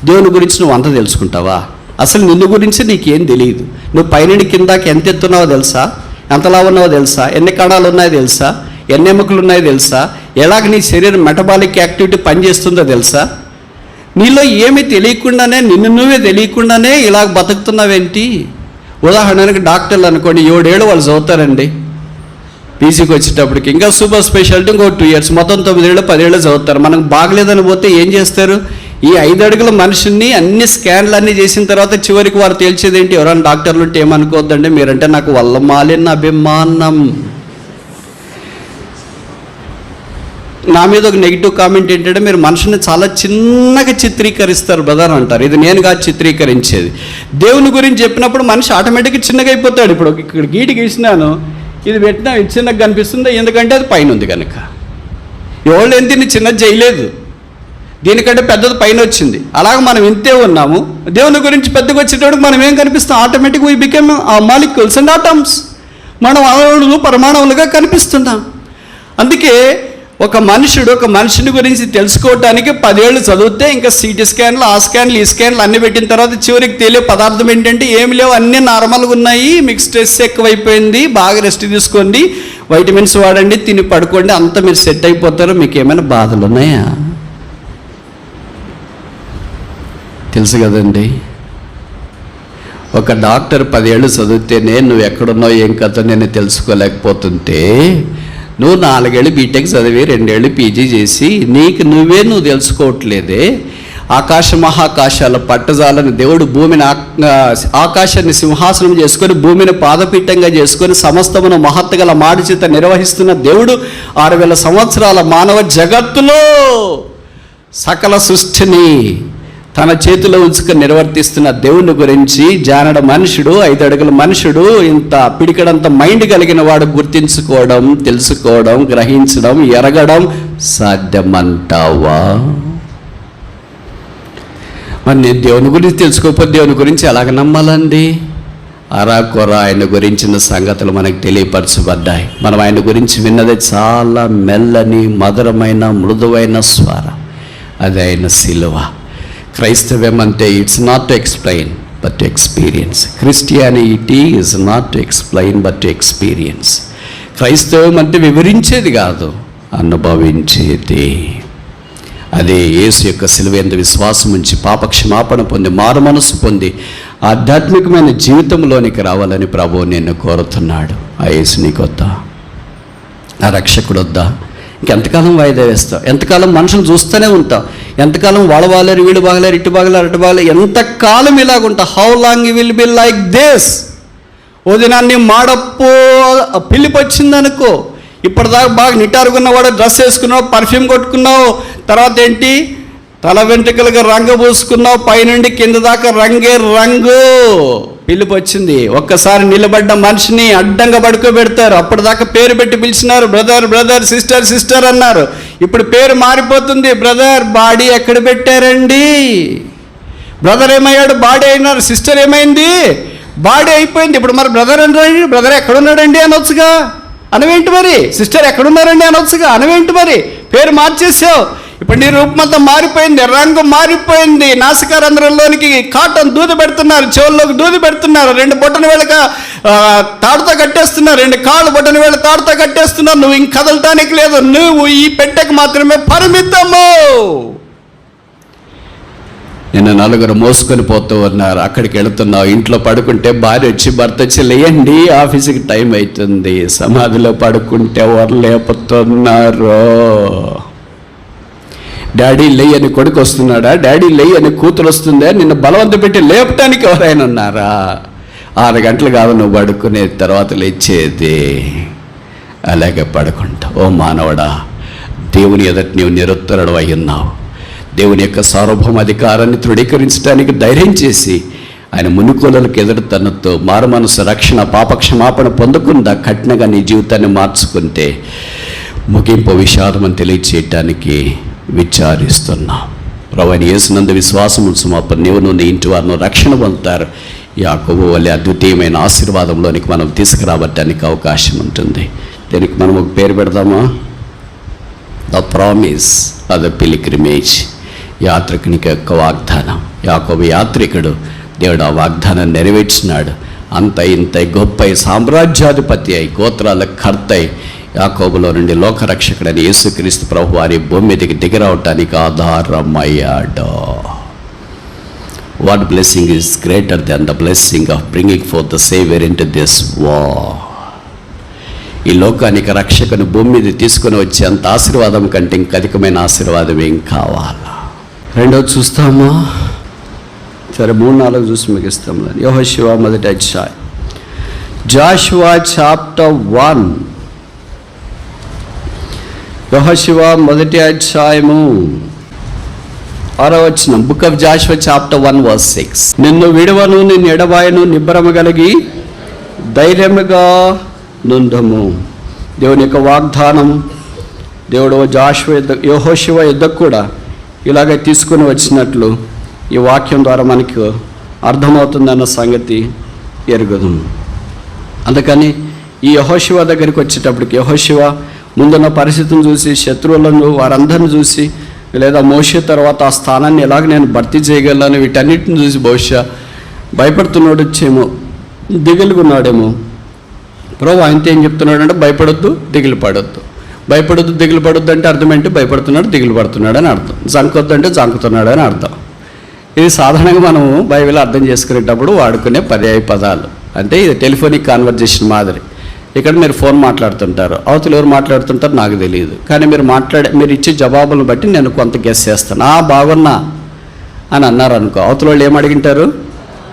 దేవుని గురించి నువ్వు అంత తెలుసుకుంటావా? అసలు నిన్ను గురించి నీకేం తెలియదు. నువ్వు పైనుండి కిందాకి ఎంత ఎత్తున్నావో తెలుసా? ఎంతలా ఉన్నావో తెలుసా? ఎన్ని కణాలు ఉన్నాయో తెలుసా? ఎన్ని ఎముకలు ఉన్నాయో తెలుసా? ఎలాగ నీ శరీరం మెటబాలిక్ యాక్టివిటీ పనిచేస్తుందో తెలుసా? నీలో ఏమీ తెలియకుండానే, నిన్ను నువ్వే తెలియకుండానే ఇలాగ బతుకుతున్నావేంటి? ఉదాహరణకి డాక్టర్లు అనుకోండి, 7 ఏళ్ళు వాళ్ళు చదువుతారండి. పీజీకి వచ్చేటప్పటికి ఇంకా సూపర్ స్పెషాలిటీ ఇంకో 2 years, మొత్తం 9 ఏళ్ళు 10 ఏళ్ళు చదువుతారు. మనకు బాగలేదని పోతే ఏం చేస్తారు? ఈ 5 అడుగుల మనుషుల్ని అన్ని స్కాన్లు అన్నీ చేసిన తర్వాత చివరికి వారు తేల్చేది ఏంటి? ఎవరైనా డాక్టర్లు ఉంటే ఏమనుకోవద్దండి, మీరంటే నాకు వల్లమాలిన అభిమానం. నా మీద ఒక నెగిటివ్ కామెంట్ ఏంటంటే, మీరు మనుషుని చాలా చిన్నగా చిత్రీకరిస్తారు బ్రదర్ అంటారు. ఇది నేను కాదు చిత్రీకరించేది. దేవుని గురించి చెప్పినప్పుడు మనిషి ఆటోమేటిక్గా చిన్నగా అయిపోతాడు. ఇప్పుడు ఇక్కడ గీటి గీసినాను, ఇది పెట్టినా ఇది చిన్నగా కనిపిస్తుంది, ఎందుకంటే అది పైన ఉంది కనుక. ఎవరు ఎంత చిన్నది చేయలేదు, దీనికంటే పెద్దది పైన వచ్చింది. అలాగే మనం ఇంతే ఉన్నాము. దేవుని గురించి పెద్దగా వచ్చేటప్పుడు మనం ఏం కనిపిస్తాం? ఆటోమేటిక్ వీ బికమ్ ఆ మాలిక్యూల్స్ అండ్ ఆటమ్స్. మనం అణువులు పరమాణువులుగా కనిపిస్తున్నాం. అందుకే ఒక మనిషిని గురించి తెలుసుకోవటానికి 10 ఏళ్ళు చదివితే ఇంకా సిటీ స్కాన్లు, ఆ స్కాన్లు, ఈ స్కాన్లు అన్నీ పెట్టిన తర్వాత చివరికి తెలియ పదార్థం ఏంటంటే ఏమి లేవు, అన్నీ నార్మల్గా ఉన్నాయి, మీకు స్ట్రెస్ ఎక్కువైపోయింది, బాగా రెస్ట్ తీసుకోండి, వైటమిన్స్ వాడండి, తిని పడుకోండి, అంతా మీరు సెట్ అయిపోతారు. మీకు ఏమైనా బాధలు ఉన్నాయా? తెలుసు కదండి. ఒక డాక్టర్ 10 ఏళ్ళు చదివితేనే నువ్వు ఎక్కడున్నావు ఏం కథ నేను తెలుసుకోలేకపోతుంటే, నువ్వు 4 ఏళ్ళు బీటెక్ చదివి 2 ఏళ్ళు పీజీ చేసి నువ్వు తెలుసుకోవట్లేదే. మహాకాశాల పట్టజాలని దేవుడు భూమిని ఆకాశాన్ని సింహాసనం చేసుకొని భూమిని పాదపీఠంగా చేసుకొని సమస్తమును మహత్తుగల మాడి చేత నిర్వహిస్తున్న దేవుడు 6000 సంవత్సరాల మానవ జగత్తులో సకల సృష్టిని తన చేతిలో ఉంచుకొని నిర్వర్తిస్తున్న దేవుని గురించి జానడ మనుషుడు, 5 అడుగుల మనుషుడు, ఇంత పిడికడంత మైండ్ కలిగిన వాడు గుర్తించుకోవడం, తెలుసుకోవడం, గ్రహించడం, ఎరగడం సాధ్యమంటావా? మరి నేను దేవుని గురించి తెలుసుకోకపోతే దేవుని గురించి ఎలాగ నమ్మాలండి? అరాకొర ఆయన గురించిన సంగతులు మనకు తెలియపరచబడ్డాయి. మనం ఆయన గురించి విన్నది చాలా మెల్లని, మధురమైన, మృదువైన స్వరం, అది ఆయన సిలువ. క్రైస్తవ్యం అంటే it's not to explain but to experience. Christianity is not to explain but to experience. క్రైస్తవం అంటే వివరించేది కాదు, అనుభవించేది. అదే యేసు యొక్క సిలువ యందు విశ్వాసం ఉంచి పాపక్షమాపణ పొంది మారు మనసు పొంది ఆధ్యాత్మికమైన జీవితంలోనికి రావాలని ప్రభువు నిన్ను కోరుతున్నాడు. ఆ యేసు నీకొద్దా? ఆ రక్షకుడు వద్దా? ఇంకెంతకాలం వాయిదా వేస్తావు? ఎంతకాలం మనుషులు చూస్తూనే ఉంటావు? ఎంతకాలం వాళ్ళు బాగలేరు, వీళ్ళు బాగలేరు, ఇటు బాగలేరు, అటు బాగలేరు, ఎంతకాలం ఇలాగుంటా? How long you will be like this? ఓ దినాన్ని మాడప్పో పిలిపి వచ్చిందనుకో, ఇప్పటిదాకా బాగా నిటారుగున్నవాడు, డ్రెస్ వేసుకున్నావు, పర్ఫ్యూమ్ కొట్టుకున్నావు, తర్వాత ఏంటి తల వెంట్రుకలుగా రంగు పూసుకున్నావు, పైనుండి కింద దాకా రంగు పిలుపు వచ్చింది. ఒక్కసారి నిలబడ్డ మనిషిని అడ్డంగా పడుకోబెడతారు. అప్పటిదాకా పేరు పెట్టి పిలిచినారు, బ్రదర్ బ్రదర్, సిస్టర్ సిస్టర్ అన్నారు. ఇప్పుడు పేరు మారిపోతుంది, బ్రదర్ బాడీ ఎక్కడ పెట్టారండి? బ్రదర్ ఏమయ్యాడు? బాడీ అయినారు. సిస్టర్ ఏమైంది? బాడీ అయిపోయింది. ఇప్పుడు మరి బ్రదర్ అంటే బ్రదర్ ఎక్కడున్నాడండి అనొచ్చుగా, అనవేంటి మరి? సిస్టర్ ఎక్కడున్నారండి అనొచ్చుగా, అనవేంటి మరి? పేరు మార్చేసావు. ఇప్పుడు నీ రూపమంతా మారిపోయింది, రంగు మారిపోయింది. నాసికారంధ్రంలోనికి కాటన్ దూది పెడుతున్నారు, చెవుల్లోకి దూది పెడుతున్నారు, 2 బొట్టన వేళక తాడుతో కట్టేస్తున్నారు, 2 కాళ్ళు బొట్టన వేళ తాడుతో కట్టేస్తున్నారు. నువ్వు ఇంక కదలటానికి లేదు, నువ్వు ఈ పెట్టెకు మాత్రమే పరిమితము. నిన్ను 4 మోసుకొని పోతూ ఉన్నారు, అక్కడికి వెళుతున్నావు. ఇంట్లో పడుకుంటే భార్య వచ్చి భర్త వచ్చి లేయండి ఆఫీస్కి టైం అవుతుంది. సమాధిలో పడుకుంటే ఎవరు లేపుతున్నారు? డాడీ లెయ్యి అని కొడుకు వస్తున్నాడా? డాడీ లెయ్యి అని కూతురు వస్తుందా? నిన్ను బలవంత పెట్టి లేపటానికి ఎవరైనా ఉన్నారా? 6 గంటలు కాదు నువ్వు పడుకునే, తర్వాత లేచేది. అలాగే పడుకుంటావు. ఓ మానవుడా, దేవుని ఎదుట నీవు నిరుత్తరుడు అయి ఉన్నావు. దేవుని యొక్క సార్వభౌమ అధికారాన్ని తృఢీకరించడానికి ధైర్యం చేసి ఆయన మునుకోలకు ఎదురు తనతో మారు మనసు, రక్షణ, పాపక్షమాపణ పొందకుండా కఠినంగా నీ జీవితాన్ని మార్చుకుంటే ముగింపు విషాదమని తెలియచేయటానికి విచారిస్తున్నాం. ప్రభువైన యేసునందు విశ్వాసం ఉంచుమాప నీవును నీ ఇంటి వారిను రక్షణ పొందుతారు. యాకోబు వలె అద్వితీయమైన ఆశీర్వాదంలోనికి మనం తీసుకురావడానికి అవకాశం ఉంటుంది. దీనికి మనం ఒక పేరు పెడదామా? The promise of the pilgrimage. యాత్రికునికి యొక్క వాగ్దానం. యాకోబు యాత్రికుడు, దేవుడు ఆ వాగ్దానాన్ని నెరవేర్చినాడు. అంత ఇంత గొప్ప సామ్రాజ్యాధిపతి అయి గోత్రాల కర్త అయి యాకోబులో నుండి లోకరక్షకుడని యేసుక్రీస్తు ప్రభు వారి భూమి మీదకి దిగిరావటానికి ఆధారమయ్యాడు. What blessing is greater than the blessing of bringing forth the saviour into this world. ఈ లోకానికి రక్షకుని భూమి మీద తీసుకొని వచ్చే అంత ఆశీర్వాదం కంటే ఇంక అధికమైన ఆశీర్వాదం ఏం కావాలా? రెండోది చూస్తామా? సరే 3-4 చూసి ముగిస్తాం. యెహోషువ మొదటి అధ్యాయం. జాషువా చాప్టర్ 1. యెహోషువ మొదటి అధ్యాయము 6వ వచనం. Book of Jashuva chapter 1 verse 6. నిన్ను విడవను, నిన్ను ఎడబాయను, నిబ్బరము కలిగి ధైర్యముగా నుండము. దేవుని యొక్క వాగ్దానం దేవుడు యెహోషువ యుద్ధకు కూడా ఇలాగే తీసుకుని వచ్చినట్లు ఈ వాక్యం ద్వారా మనకు అర్థమవుతుందన్న సంగతి ఎరుగుదాం. అందుకని ఈ యెహోషువ దగ్గరికి వచ్చేటప్పటికి యెహోషువ ముందున్న పరిస్థితిని చూసి, శత్రువులను వారందరిని చూసి, లేదా మోషే తర్వాత ఆ స్థానాన్ని ఎలాగ నేను భర్తీ చేయగలను, వీటన్నిటిని చూసి బహుశా భయపడుతున్నాడు వచ్చేమో, దిగులుగున్నాడేమో. ప్రభు ఆయనతో ఏం చెప్తున్నాడు అంటే భయపడొద్దు, దిగులు పడొద్దు. భయపడొద్దు, దిగులు పడొద్దు అంటే అర్థం ఏంటి? భయపడుతున్నాడు, దిగులు పడుతున్నాడు అని అర్థం. జంకొద్దు అంటే జంకుతున్నాడు అని అర్థం. ఇది సాధారణంగా మనం బైబిల్ అర్థం చేసుకునేటప్పుడు వాడుకునే పర్యాయ పదాలు. అంటే ఇది టెలిఫోనిక్ కాన్వర్జేషన్ మాదిరి. ఇక్కడ మీరు ఫోన్ మాట్లాడుతుంటారు, అవతల ఎవరు మాట్లాడుతుంటారు నాకు తెలియదు, కానీ మీరు ఇచ్చే జవాబులను బట్టి నేను కొంత గెస్ చేస్తాను. బాగున్నా అని అన్నారు అనుకో, అవతల వాళ్ళు ఏం అడిగింటారు?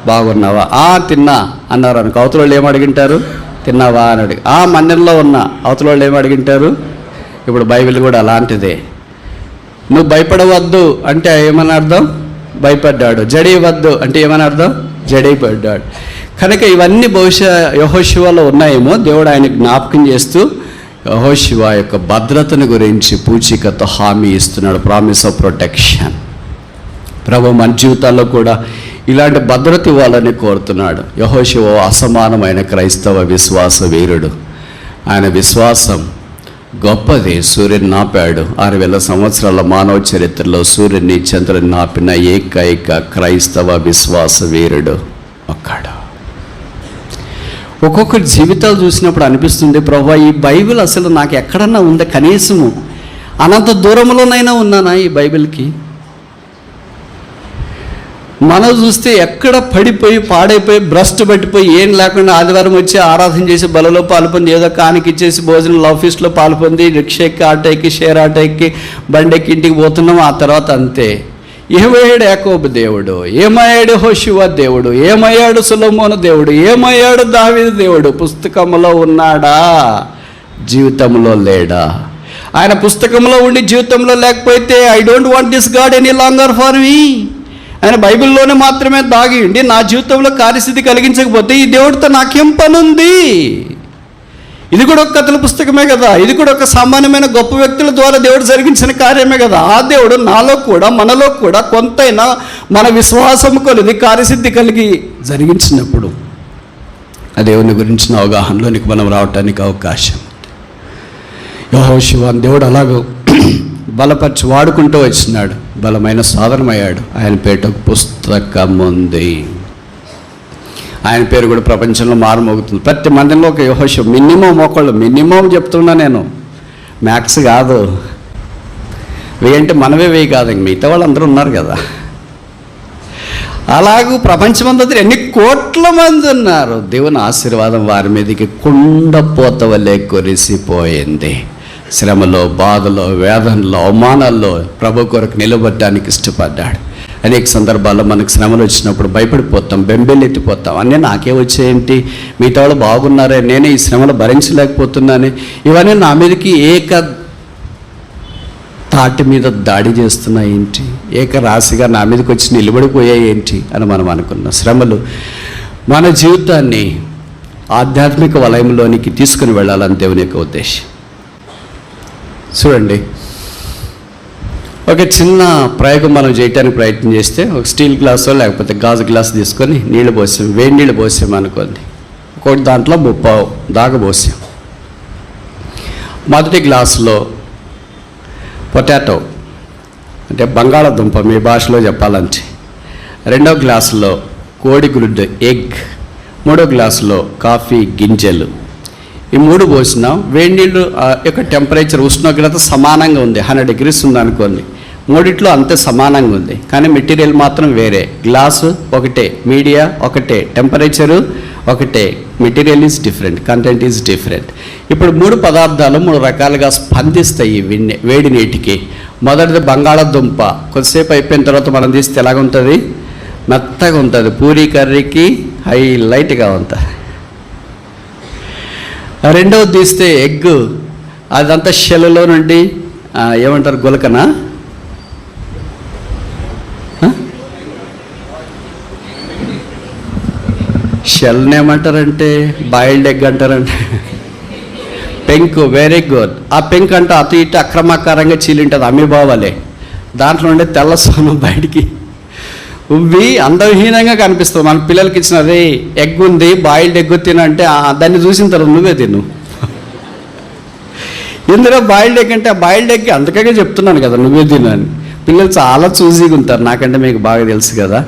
బాగున్నావా. తిన్నా అన్నారు అనుకో, అవతల వాళ్ళు ఏం అడిగింటారు? తిన్నావా అని అడిగి. మందిరంలో ఉన్నా, అవతల వాళ్ళు ఏం అడిగింటారు? ఇప్పుడు బైబిల్ కూడా అలాంటిదే. నువ్వు భయపడవద్దు అంటే ఏమని అర్థం? భయపడ్డాడు. జడేయవద్దు అంటే ఏమని అర్థం? జడైపడ్డాడు. కనుక ఇవన్నీ బహుశా యెహోషువలో ఉన్నాయేమో. దేవుడు ఆయన జ్ఞాపకం చేస్తూ యెహోషువ యొక్క భద్రతను గురించి పూచికతో హామీ ఇస్తున్నాడు, ప్రామిస్ ఆఫ్ ప్రొటెక్షన్. ప్రభు మన జీవితాల్లో కూడా ఇలాంటి భద్రత ఇవ్వాలని కోరుతున్నాడు. యెహోషువ అసమానమైన క్రైస్తవ విశ్వాస వీరుడు. ఆయన విశ్వాసం గొప్పది. సూర్యుని నాపాడు. 6000 సంవత్సరాల మానవ చరిత్రలో సూర్యుని చంద్రుని నాపిన ఏకైక క్రైస్తవ విశ్వాస వీరుడు ఒక్కడు. ఒక్కొక్కరి జీవితాలు చూసినప్పుడు అనిపిస్తుంది, ప్రభువా ఈ బైబిల్ అసలు నాకు ఎక్కడన్నా ఉందా? కనీసము అనంత దూరంలోనైనా ఉన్నానా ఈ బైబిల్కి? మనం చూస్తే ఎక్కడ పడిపోయి పాడైపోయి భ్రష్టు పట్టిపోయి ఏం లేకుండా ఆదివారం వచ్చి ఆరాధన చేసి బలలో పాల్పొంది, ఏదో కానికి ఇచ్చేసి భోజనం ఆఫీస్లో పాల్పొంది, రిక్షా ఎక్కి, ఆటో ఎక్కి, షేర్ ఆటో ఎక్కి, బండెక్కి ఇంటికి పోతున్నాం. ఆ తర్వాత అంతే. ఏమయ్యాడు యాకోబు దేవుడు? ఏమయ్యాడు యెహోషువ దేవుడు? ఏమయ్యాడు సొలొమోను దేవుడు? ఏమయ్యాడు దావీదు దేవుడు? పుస్తకంలో ఉన్నాడా? జీవితంలో లేడా? ఆయన పుస్తకంలో ఉండి జీవితంలో లేకపోతే I don't want this God any longer for me. ఆయన బైబిల్లోనే మాత్రమే దాగి ఉండి నా జీవితంలో కార్యస్థితి కలిగించకపోతే ఈ దేవుడితో నాకేం పనుంది? ఇది కూడా ఒక కథల పుస్తకమే కదా. ఇది కూడా ఒక సామాన్యమైన గొప్ప వ్యక్తుల ద్వారా దేవుడు జరిగించిన కార్యమే కదా. ఆ దేవుడు నాలో కూడా మనలో కూడా కొంతైనా మన విశ్వాసం కొలిది కార్యసిద్ధి కలిగి జరిగించినప్పుడు ఆ దేవుని గురించిన అవగాహనలోనికి మనం రావటానికి అవకాశం. యెహోషువ దేవుడు అలాగూ బలపరిచి వాడుకుంటూ వచ్చినాడు. బలమైన సాధనమయ్యాడు. ఆయన పేట పుస్తకం ఉంది. ఆయన పేరు కూడా ప్రపంచంలో మారుమోగుతుంది. ప్రతి మందిలో ఒక యెహోషువ మినిమం చెప్తున్నా నేను, మ్యాక్స్ కాదు. 1000 అంటే మనమే 1000 కాదు, ఇంక మిగతా వాళ్ళు అందరూ ఉన్నారు కదా. అలాగూ ప్రపంచమంతా ఎన్ని కోట్ల మంది ఉన్నారు. దేవుని ఆశీర్వాదం వారి మీదకి కుండపోత వలె కురిసిపోయింది. శ్రమలో, బాధలో, వేదనలో, అవమానాల్లో ప్రభు కొరకు నిలబడడానికి ఇష్టపడ్డాడు. అనేక సందర్భాల్లో మనకు శ్రమలు వచ్చినప్పుడు భయపడిపోతాం, బెంబెలెత్తిపోతాం. అన్నీ నాకే వచ్చేయంటి, మిగతా వాళ్ళు బాగున్నారే, నేనే ఈ శ్రమలు భరించలేకపోతున్నాను, ఇవన్నీ నా మీదకి ఏక తాటి మీద దాడి చేస్తున్నాయి ఏంటి, ఏక రాశిగా నా మీదకి వచ్చి నిలబడిపోయాయి ఏంటి అని మనం అనుకున్నాం. శ్రమలు మన జీవితాన్ని ఆధ్యాత్మిక వలయంలోనికి తీసుకుని వెళ్ళాలని దేవుని యొక్క ఉద్దేశం. చూడండి, ఒక చిన్న ప్రయోగం మనం చేయడానికి ప్రయత్నం చేస్తే, ఒక స్టీల్ గ్లాసో లేకపోతే గాజు గ్లాస్ తీసుకొని నీళ్ళు పోసాం, వేడి నీళ్ళు పోసాం అనుకోండి. ఒకటి దాంట్లో 30 దాకా పోసాం. మొదటి గ్లాసులో పొటాటో అంటే బంగాళాదుంప మీ భాషలో చెప్పాలంటే, రెండో గ్లాసులో కోడిగుడ్డు ఎగ్, మూడో గ్లాసులో కాఫీ గింజలు. ఈ 3 పోసినాం. వేడి నీళ్ళు యొక్క టెంపరేచర్, ఉష్ణోగ్రత సమానంగా ఉంది, 100 degrees ఉంది అనుకోండి. మూడిట్లో అంతే సమానంగా ఉంది, కానీ మెటీరియల్ మాత్రం వేరే. గ్లాసు ఒకటే, మీడియా ఒకటే, టెంపరేచరు ఒకటే, material is different, content is different. ఇప్పుడు 3 పదార్థాలు 3 రకాలుగా స్పందిస్తాయి వేడి నీటికి. మొదటిది బంగాళాదుంప. కొద్దిసేపు అయిపోయిన తర్వాత మనం తీస్తే ఎలాగుంటుంది? మెత్తగా ఉంటుంది. పూరీ కర్రీకి హైలైట్గా ఉంటుంది. రెండవది తీస్తే ఎగ్. అదంతా షెల్లో నుండి ఏమంటారు, గులకనా, షెల్ని ఏమంటారంటే బాయిల్డ్ ఎగ్ అంటారంటే, పెంకు. Very good. ఆ పెంక్ అంటే అటు ఇటు అక్రమాకారంగా చీలింటుంది, అమీబావాలే. దాంట్లో ఉండే తెల్ల సోనం బయటికి ఉవ్వి అందవిహీనంగా కనిపిస్తుంది. మన పిల్లలకి ఇచ్చినది ఎగ్ ఉంది, బాయిల్డ్ ఎగ్ తినంటే దాన్ని చూసిన తర్వాత నువ్వే తిను. ఇందులో బాయిల్డ్ ఎగ్ అంటే ఆ బాయిల్డ్ ఎగ్ అందుకే చెప్తున్నాను కదా నువ్వే తినని. పిల్లలు చాలా చూసీగా ఉంటారు, నాకంటే మీకు బాగా తెలుసు కదా.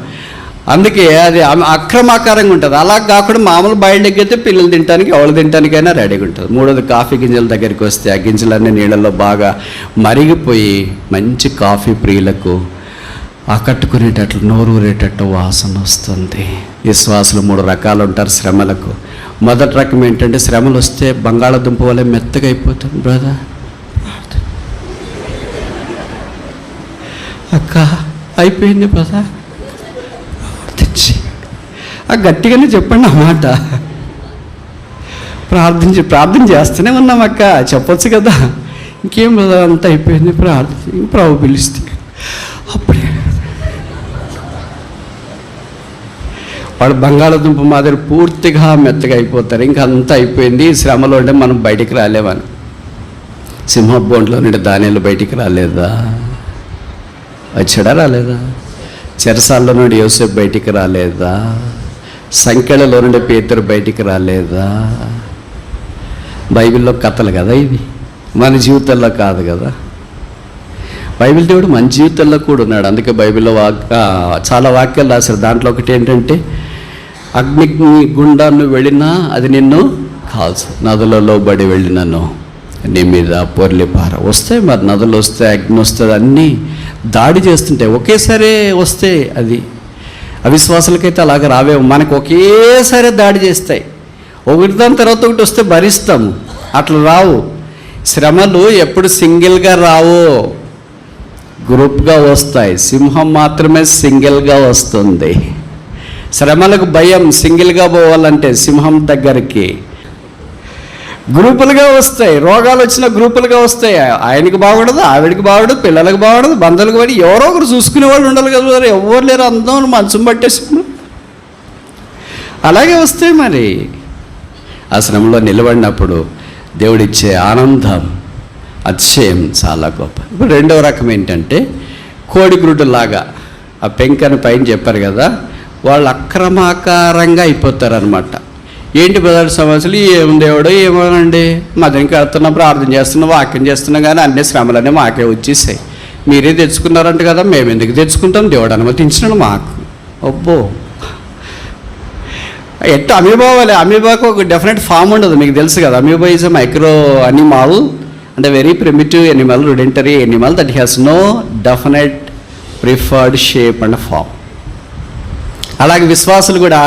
అందుకే అది అక్రమాకారంగా ఉంటుంది. అలా కాకుండా మామూలు బాయిల్డ్ ఎగ్ అయితే పిల్లలు తినడానికి ఎవరు తినడానికైనా రెడీగా ఉంటుంది. మూడోది కాఫీ గింజల దగ్గరికి వస్తే ఆ గింజలన్నీ నీళ్ళల్లో బాగా మరిగిపోయి మంచి కాఫీ ప్రియులకు ఆకట్టుకునేటట్లు నోరు ఊరేటట్టు వాసన వస్తుంది. విశ్వాసులు 3 రకాలు ఉంటారు శ్రమలకు. మొదటి రకం ఏంటంటే శ్రమలు వస్తే బంగాళాదుంప వల్ల మెత్తగా అయిపోతుంది. బ్రదర్ అక్క అయిపోయింది బ్రదర్ తెచ్చి గట్టిగానే చెప్పండి అన్నమాట. ప్రార్థన చేస్తూనే ఉన్నాం అక్క, చెప్పొచ్చు కదా. ఇంకేం బ్రదర్ అంతా అయిపోయింది, ప్రార్థన ప్రభు పిలిస్తే అప్పుడే వాడు బంగాళాదుంప మాదిరి పూర్తిగా మెత్తగా అయిపోతారు. ఇంకా అంతా అయిపోయింది. శ్రమలో ఉంటే మనం బయటికి రాలేమని. సింహబోన్లో నుండి దానిలో బయటికి రాలేదా? వచ్చాడా రాలేదా? చెరసాల్లో నుండి యోసేపు బయటికి రాలేదా? సంఖ్యలలో నుండి పేతురు బయటికి రాలేదా? బైబిల్లో కథలు కదా ఇవి, మన జీవితాల్లో కాదు కదా. బైబిల్ దేవుడు మన జీవితంలో కూడా ఉన్నాడు. అందుకే బైబిల్లో చాలా వాక్యాలు రాశారు. దాంట్లో ఒకటి ఏంటంటే అగ్ని గుండాన్ని వెళ్ళినా అది నిన్ను కాల్చు, నదులలో బడి వెళ్ళినను నీ మీద పొర్లిపార. వస్తాయి మరి, నదులు వస్తాయి, అగ్ని వస్తుంది, అన్నీ దాడి చేస్తుంటాయి. ఒకేసారి వస్తే అది అవిశ్వాసులకైతే అలాగ రావేమో. మనకు ఒకేసారి దాడి చేస్తాయి. ఒకటి దాని తర్వాత ఒకటి వస్తే భరిస్తాము, అట్లా రావు. శ్రమలు ఎప్పుడు సింగిల్గా రావు, గ్రూప్గా వస్తాయి. సింహం మాత్రమే సింగిల్గా వస్తుంది. శ్రమలకు భయం, సింగిల్గా పోవాలంటే సింహం దగ్గరికి. గ్రూపులుగా వస్తాయి. రోగాలు వచ్చిన గ్రూపులుగా వస్తాయి. ఆయనకి బాగుండదు, ఆవిడికి బాగుండదు, పిల్లలకు బాగుండదు, బంధువులకు పడి ఎవరో ఒకరు చూసుకునే వాళ్ళు ఉండాలి కదా. ఎవరు లేరు, అందరూ మంచం పట్టేసి అలాగే వస్తాయి. మరి ఆ శ్రమలో నిలబడినప్పుడు దేవుడిచ్చే ఆనందం, అతిశయం చాలా గొప్ప. ఇప్పుడు రెండవ రకం ఏంటంటే కోడిగ్రుడ్డులాగా ఆ పెంకని పైన చెప్పారు కదా, వాళ్ళు అక్రమాకారంగా అయిపోతారనమాట. ఏంటి బ్రదర్ సమస్యలు? ఏం దేవుడు ఏమోనండి, మదనికి వెళ్తున్నా, ప్రార్థన చేస్తున్నా, వాక్యం చేస్తున్నా, కానీ అన్ని శ్రమలన్నీ మాకే వచ్చేసాయి. మీరే తెచ్చుకున్నారంట కదా, మేము ఎందుకు తెచ్చుకుంటాం? దేవుడు అనుమతించినాడు మాకు. అబ్బో, ఎట్టు అమీబావాలి. అమీబాకు ఒక డెఫినెట్ ఫామ్ ఉండదు, మీకు తెలుసు కదా. Amoeba is a micro animal and a very primitive animal, rudimentary animal that has no definite preferred shape and form. అలాగే విశ్వాసులు కూడా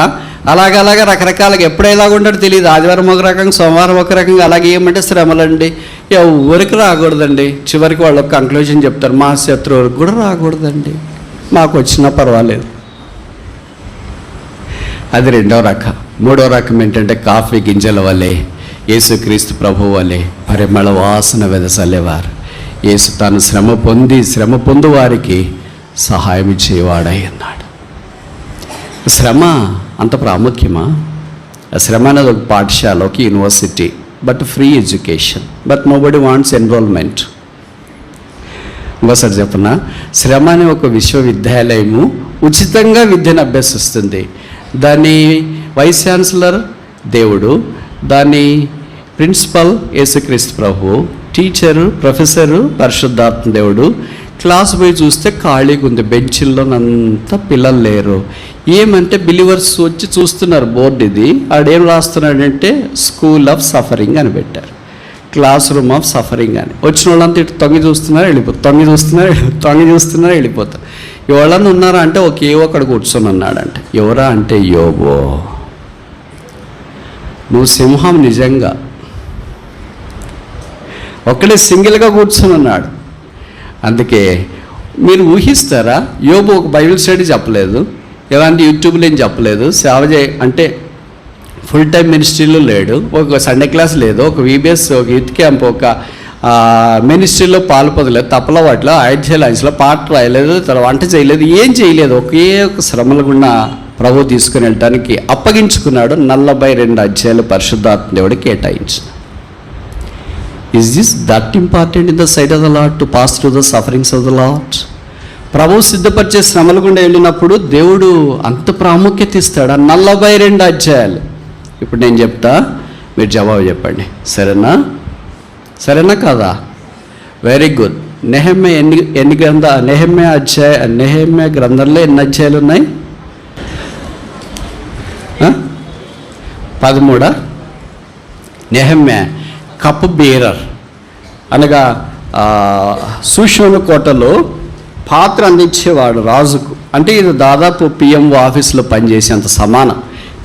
అలాగే రకరకాలుగా ఎప్పుడు ఎలాగ ఉంటాడో తెలియదు. ఆదివారం ఒక రకంగా, సోమవారం ఒక రకంగా. అలాగే ఏమంటే శ్రమలండి ఎవరికి రాకూడదండి. చివరికి వాళ్ళు ఒక కంక్లూజన్ చెప్తారు, మా శత్రువులకు కూడా రాకూడదండి, మాకు వచ్చినా పర్వాలేదు. అది రెండవ రకం. మూడవ రకం ఏంటంటే కాఫీ గింజల వల్లే యేసుక్రీస్తు ప్రభు వలె పరిమళ వాసన వెదసలేవారు. యేసు తాను శ్రమ పొందు వారికి సహాయం చేయవాడై అన్నాడు. శ్రమ అంత ప్రాముఖ్యమా? శ్రమ అనేది ఒక పాఠశాల, ఒక university, but free education, but nobody wants enrolment. ఇంకోసారి చెప్పనా, శ్రమ అనే ఒక విశ్వవిద్యాలయము ఉచితంగా విద్యను అభ్యసిస్తుంది. దాని వైస్ ఛాన్సలర్ దేవుడు, దాని ప్రిన్సిపల్ యేసుక్రీస్తు ప్రభు, టీచరు ప్రొఫెసరు పరిశుద్ధాత్మ దేవుడు. క్లాస్ పోయి చూస్తే ఖాళీగా ఉంది, బెంచ్ల్లోనంతా పిల్లలు లేరు. ఏమంటే బిలీవర్స్ వచ్చి చూస్తున్నారు బోర్డు. ఇది ఆడేం రాస్తున్నాడంటే స్కూల్ ఆఫ్ సఫరింగ్ అని పెట్టారు, క్లాస్ రూమ్ ఆఫ్ సఫరింగ్ అని. వచ్చిన వాళ్ళంతా ఇటు తొంగి చూస్తున్నారు, వెళ్ళిపోతారు. ఎవరన్నా ఉన్నారా అంటే ఒకే ఒకడు కూర్చొని ఉన్నాడంటే. ఎవరా అంటే యోబో. నువ్వు సింహం నిజంగా, ఒక్కడే సింగిల్గా కూర్చొని ఉన్నాడు. అందుకే మీరు ఊహిస్తారా, యోబు ఒక బైబిల్ స్టడీ చెప్పలేదు, ఎలాంటి యూట్యూబ్లో ఏం చెప్పలేదు, సేవ అంటే ఫుల్ టైం మినిస్ట్రీలో లేడు, ఒక సండే క్లాస్ లేదు, ఒక VBS, ఒక యూత్ క్యాంప్, ఒక మినిస్ట్రీలో పాల్పొందలేదు, తప్పల వాటిలో ఐడియలైన్స్లో పాట రాయలేదు, వంట చేయలేదు, ఏం చేయలేదు. ఒకే ఒక శ్రమల గుండా ప్రభు తీసుకుని వెళ్ళటానికి అప్పగించుకున్నాడు. 42 అధ్యాయాలు పరిశుద్ధాత్మ దేవుడు కేటాయించిన. Is this that important in the sight of the lord to pass through the sufferings of the lord? ప్రభు సిద్ధపరిచే శ్రమల గుండా వెళ్ళినప్పుడు దేవుడు అంత ప్రాముఖ్యత ఇస్తాడు. 42 అధ్యాయాలు. ఇప్పుడు నేను చెప్తా, మీరు జవాబు చెప్పండి, సరేనా? సరేనా కాదా? Very good. నెహెమ్యా ఎన్ని నెహెమ్యా గ్రంథంలో ఎన్ని అధ్యాయాలు ఉన్నాయి? 13. నెహెమ్యా కప్ బీరర్ అనగా సూషోను కోటలో పాత్ర అందించేవాడు రాజుకు. అంటే ఇది దాదాపు పిఎంఓ ఆఫీస్లో పనిచేసేంత సమానం.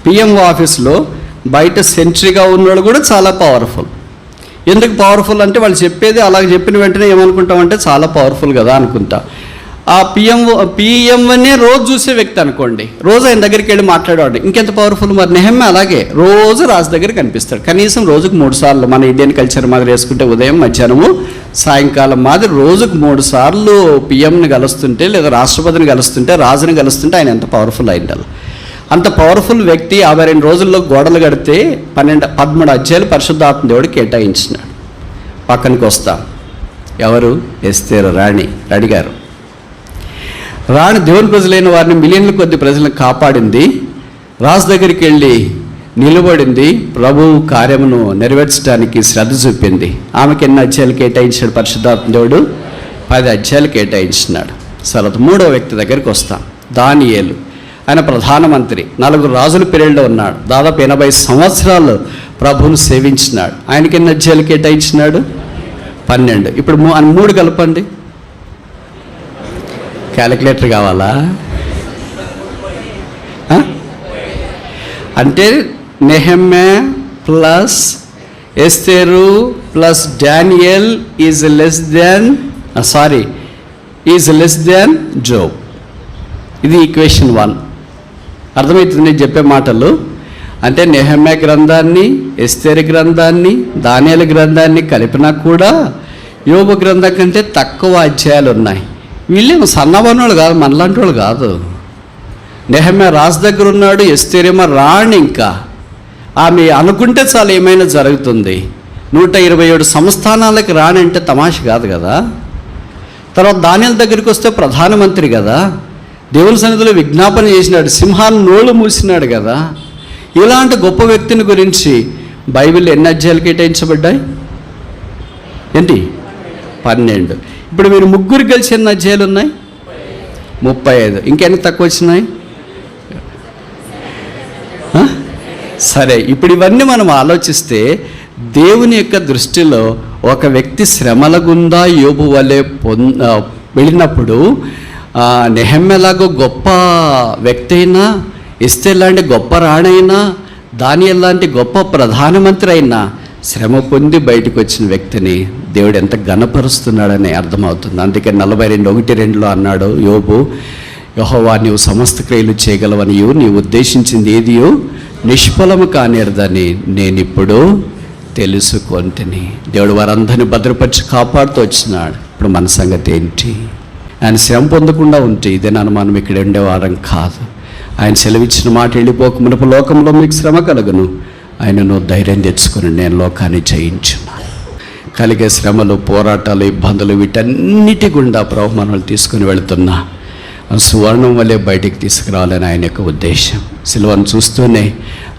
పిఎంఓ ఆఫీస్లో బయట సెంట్రీగా ఉన్నవాడు కూడా చాలా పవర్ఫుల్. ఎందుకు పవర్ఫుల్ అంటే వాళ్ళు చెప్పేది అలాగే చెప్పిన వెంటనే ఏమనుకుంటామంటే చాలా పవర్ఫుల్ కదా అనుకుంటా. ఆ పిఎంఓనే రోజు చూసే వ్యక్తి అనుకోండి, రోజు ఆయన దగ్గరికి వెళ్ళి మాట్లాడేవాడు, ఇంకెంత పవర్ఫుల్. మరి నెహెమ్యా అలాగే రోజు రాజు దగ్గర కనిపిస్తాడు. కనీసం రోజుకు 3 సార్లు, మన ఇండియన్ కల్చర్ మాదిరి వేసుకుంటే ఉదయం, మధ్యాహ్నము, సాయంకాలం మాదిరి రోజుకు 3 సార్లు పిఎంని కలుస్తుంటే లేదా రాష్ట్రపతిని కలుస్తుంటే, రాజుని కలుస్తుంటే ఆయన ఎంత పవర్ఫుల్ అయిండాలి. అంత పవర్ఫుల్ వ్యక్తి 52 రోజుల్లో గోడలు కడితే 13 అధ్యాయాలు పరిశుద్ధాత్మ దేవుడు కేటాయించినాడు. పక్కనకి వస్తాం. ఎవరు? ఎస్తేరు రాణి అడిగారు. రాణి దేవుని ప్రజలైన వారిని, మిలియన్ల కొద్ది ప్రజలను కాపాడింది. రాజు దగ్గరికి వెళ్ళి నిలబడింది. ప్రభువు కార్యమును నెరవేర్చడానికి శ్రద్ధ చూపింది. ఆమెకి ఎన్ని అధ్యాయాలు కేటాయించాడు పరిశుద్ధాత్మ దేవుడు? 10 అధ్యాయాలు కేటాయించినాడు. సరే, 3వ వ్యక్తి దగ్గరికి వస్తాం. దానియేలు. ఆయన ప్రధానమంత్రి, 4 రాజుల పీరియడ్లో ఉన్నాడు. దాదాపు 80 సంవత్సరాలు ప్రభువును సేవించినాడు. ఆయనకి ఎన్ని అధ్యాయాలు కేటాయించినాడు? 12. ఇప్పుడు 3 కలపండి. క్యాలిక్యులేటర్ కావాలా? అంటే Nehemiah plus Esther plus Daniel is less than Job. ఇది ఈక్వేషన్ 1. అర్థమవుతుంది నేను చెప్పే మాటలు. అంటే నెహెమ్యా గ్రంథాన్ని, ఎస్తేరు గ్రంథాన్ని, దానియేలు గ్రంథాన్ని కలిపినా కూడా యోబు గ్రంథం కంటే తక్కువ అధ్యాయాలు ఉన్నాయి. వీళ్ళేమో సన్నబడినోళ్ళు కాదు, మనలాంటి వాళ్ళు కాదు. నెహెమ్యా రాజు దగ్గర ఉన్నాడు, ఎస్తేరేమో రాణి. ఇంకా ఆమె అనుకుంటే చాలా ఏమైనా జరుగుతుంది. 127 సంస్థానాలకి రాణి అంటే తమాష కాదు కదా. తర్వాత దానియేలు దగ్గరికి వస్తే ప్రధానమంత్రి కదా, దేవుని సన్నిధిలో విజ్ఞాపన చేసినాడు, సింహాన్ని నోళ్ళు మూసినాడు కదా. ఇలాంటి గొప్ప వ్యక్తిని గురించి బైబిల్లో ఎన్ని అధ్యాయాలు కేటాయించబడ్డాయి? ఏంటి? 12. ఇప్పుడు మీరు 3 కలిసి ఎన్ని అధ్యాయాలు ఉన్నాయి? 35. ఇంకెన్ని తక్కువ వచ్చినాయి? సరే, ఇప్పుడు ఇవన్నీ మనం ఆలోచిస్తే దేవుని యొక్క దృష్టిలో ఒక వ్యక్తి శ్రమల గుండా యోబు వలె వెళ్ళినప్పుడు నెహెమ్యాలాగో గొప్ప వ్యక్తి అయినా, ఎస్తేరు లాంటి గొప్ప రాణైనా, దానియేలు లాంటి గొప్ప ప్రధానమంత్రి అయినా శ్రమ పొంది బయటకు వచ్చిన వ్యక్తిని దేవుడు ఎంత ఘనపరుస్తున్నాడని అర్థమవుతుంది. అందుకే 42:1-2లో అన్నాడు యోబు, యెహోవా నీవు సమస్త క్రియలు చేయగలవనియు, నీవు ఉద్దేశించింది ఏదియో నిష్ఫలము కానేరదని నేనిప్పుడు తెలుసుకొంటిని. దేవుడు వారందరినీ భద్రపరిచి కాపాడుతూ వచ్చినాడు. ఇప్పుడు మన సంగతి ఏంటి? ఆయన శ్రమ పొందకుండా ఉంటే ఇదే మనం ఇక్కడ ఉండేవారం కాదు. ఆయన సెలవిచ్చిన మాట, వెళ్ళిపోక మునుపు లోకంలో మీకు శ్రమ కలుగును, ఆయనను ధైర్యం తెచ్చుకుని నేను లోకాన్ని జయించున్నాను. కలిగే శ్రమలు, పోరాటాలు, ఇబ్బందులు, వీటన్నిటి గుండా ప్రభు మనల్ని తీసుకుని వెళుతున్నా సువర్ణం వల్లే బయటికి తీసుకురావాలని ఆయన యొక్క ఉద్దేశం. సిలువను చూస్తూనే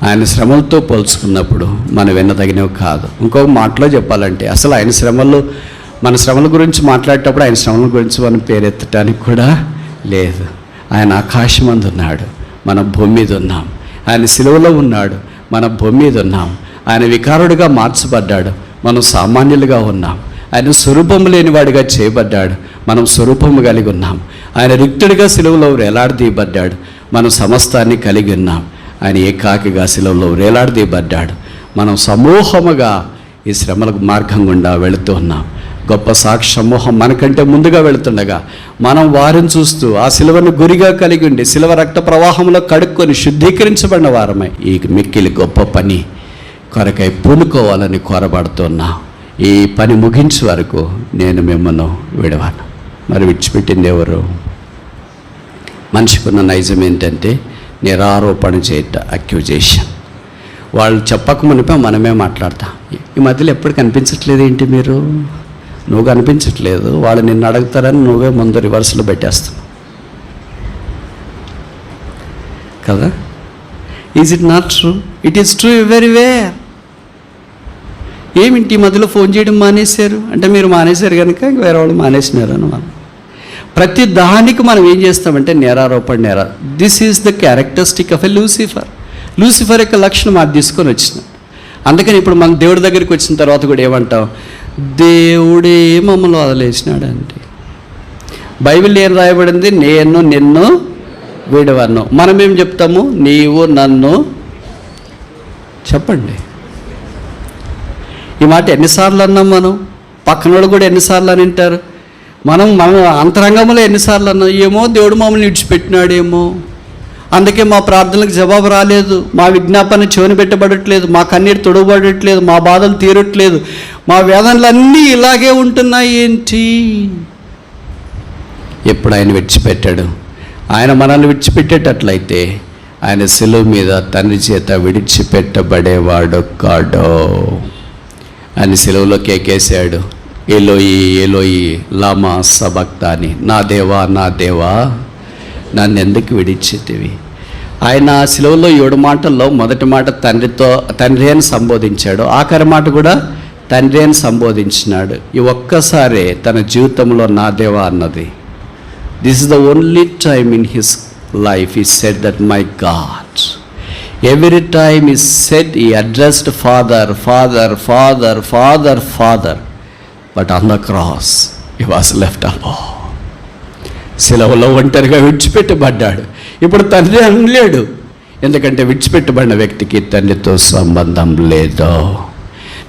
ఆయన శ్రమలతో పోల్చుకున్నప్పుడు మనం వినదగినవి కాదు. ఇంకొక మాటలో చెప్పాలంటే అసలు ఆయన శ్రమలు, మన శ్రమల గురించి మాట్లాడేటప్పుడు ఆయన శ్రమల గురించి మనం పేరెత్తడానికి కూడా లేదు. ఆయన ఆకాశమందు ఉన్నాడు, మన భూమి మీద ఉన్నాం. ఆయన సిలువలో ఉన్నాడు, మన భూమి మీద ఉన్నాం. ఆయన వికారుడిగా మార్చబడ్డాడు, మనం సామాన్యులుగా ఉన్నాం. ఆయన స్వరూపము లేనివాడిగా చేయబడ్డాడు, మనం స్వరూపము కలిగి ఉన్నాం. ఆయన రిక్తుడిగా సిలువలో వేలాడదీయబడ్డాడు, మనం సమస్తాన్ని కలిగి ఉన్నాం. ఆయన ఏకాకిగా సిలువలో వేలాడదీయబడ్డాడు, మనం సమూహముగా ఈ శ్రమలకు మార్గం గుండా వెళుతూ ఉన్నాం. గొప్ప సాక్షి సమూహం మనకంటే ముందుగా వెళుతుండగా మనం వారిని చూస్తూ ఆ సిలువను గురిగా కలిగి ఉండి సిలువ రక్త ప్రవాహంలో కడుక్కొని శుద్ధీకరించబడిన వారమై ఈ మిక్కిలి గొప్ప పని కొరకై పూనుకోవాలని కోరబడుతున్నా. ఈ పని ముగించే వరకు నేను మిమ్మల్ని విడవాను. మరి విడిచిపెట్టింది ఎవరు? మనిషికున్న నైజం ఏంటంటే నిరారోపణ చేయట, అక్యూజేషన్. వాళ్ళు చెప్పక మునిపే మనమే మాట్లాడతాం. ఈ మధ్యలో ఎప్పుడు కనిపించట్లేదు ఏంటి మీరు? నువ్వు కనిపించట్లేదు, వాళ్ళు నిన్ను అడుగుతారని నువ్వే ముందు రివర్స్లో పెట్టేస్తావు కదా. Is it not true? It is true very where. ఏమిటి ఈ మధ్యలో ఫోన్ చేయడం మానేశారు అంటే మీరు మానేశారు కనుక వేరే వాళ్ళు మానేసినారు అన్నమాట. ప్రతి దానికి మనం ఏం చేస్తామంటే నేరారోపణ. This is the characteristic of a Lucifer. Lucifer యొక్క లక్షణం అది తీసుకొని వచ్చిన. అందుకని ఇప్పుడు మనం దేవుడి దగ్గరికి వచ్చిన తర్వాత కూడా ఏమంటాం, దేవుడే మమ్మల్ని వదిలేసినాడంటే. బైబిల్ ఏం రాయబడింది, నేను నిన్ను వీడవను. మనం ఏం చెప్తాము, నీవు నన్ను. చెప్పండి, ఈ మాట ఎన్నిసార్లు అన్నాం మనం? పక్కనోడు కూడా ఎన్నిసార్లు అని వింటారు. మన అంతరంగంలో ఎన్నిసార్లు అన్నాం, ఏమో దేవుడు మమ్మల్ని విడిచిపెట్టినాడేమో, అందుకే మా ప్రార్థనలకు జవాబు రాలేదు, మా విజ్ఞాపన చెవిని పెట్టబడట్లేదు, మా కన్నీరు తొడవబడట్లేదు, మా బాధలు తీరట్లేదు, మా వేదనలు అన్నీ ఇలాగే ఉంటున్నాయి ఏంటి? ఎప్పుడు ఆయన విడిచిపెట్టాడు? ఆయన మనల్ని విడిచిపెట్టేటట్లయితే ఆయన శిలువ మీద తండ్రి చేత విడిచిపెట్టబడేవాడు కాడో. ఆయన శిలువలో కేకేశాడు, ఎలోయి ఎలోయి లామా సబక్తాని, నా దేవా నా దేవా నన్ను ఎందుకు విడిచితివి. ఆయన శిలువలో 7 మాటల్లో మొదటి మాట తండ్రి అని సంబోధించాడు, ఆఖరి మాట కూడా తండ్రి అని సంబోధించినాడు. ఈ ఒక్కసారే తన జీవితంలో నా దేవా అన్నది. This is the only time in his life he said that my God. Every time he said, he addressed Father, Father, Father, Father, Father. But on the cross he was left alone. శిలువలో ఒంటరిగా విడిచిపెట్టబడ్డాడు. ఇప్పుడు తండ్రి అనలేడు, ఎందుకంటే విడిచిపెట్టబడిన వ్యక్తికి తండ్రితో సంబంధం లేదు.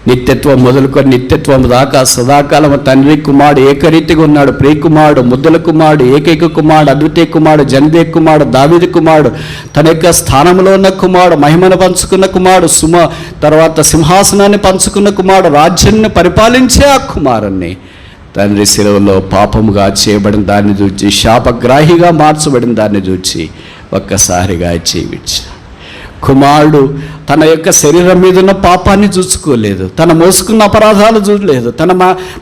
నిత్యత్వం మొదలుకొని నిత్యత్వం దాకా సదాకాలం తండ్రి కుమారుడు ఏకరీతిగా ఉన్నాడు. ప్రియకుమారుడు, ముద్దుల కుమారుడు, ఏకైక కుమారుడు, అద్వితీయ కుమారుడు, జనదే కుమారుడు, దావీదు కుమారుడు, తన యొక్క స్థానంలో ఉన్న కుమారుడు, మహిమను పంచుకున్న కుమారుడు, తర్వాత సింహాసనాన్ని పంచుకున్న కుమారుడు, రాజ్యాన్ని పరిపాలించే ఆ కుమారుణ్ణి తండ్రి శిలువలో పాపముగా చేయబడిన దాన్ని చూచి, శాపగ్రాహిగా మార్చబడిన దాన్ని చూచి ఒక్కసారిగా జీవించాడు. కుమారుడు తన యొక్క శరీరం మీద ఉన్న పాపాన్ని చూసుకోలేదు, తన మోసుకున్న అపరాధాలు చూడలేదు,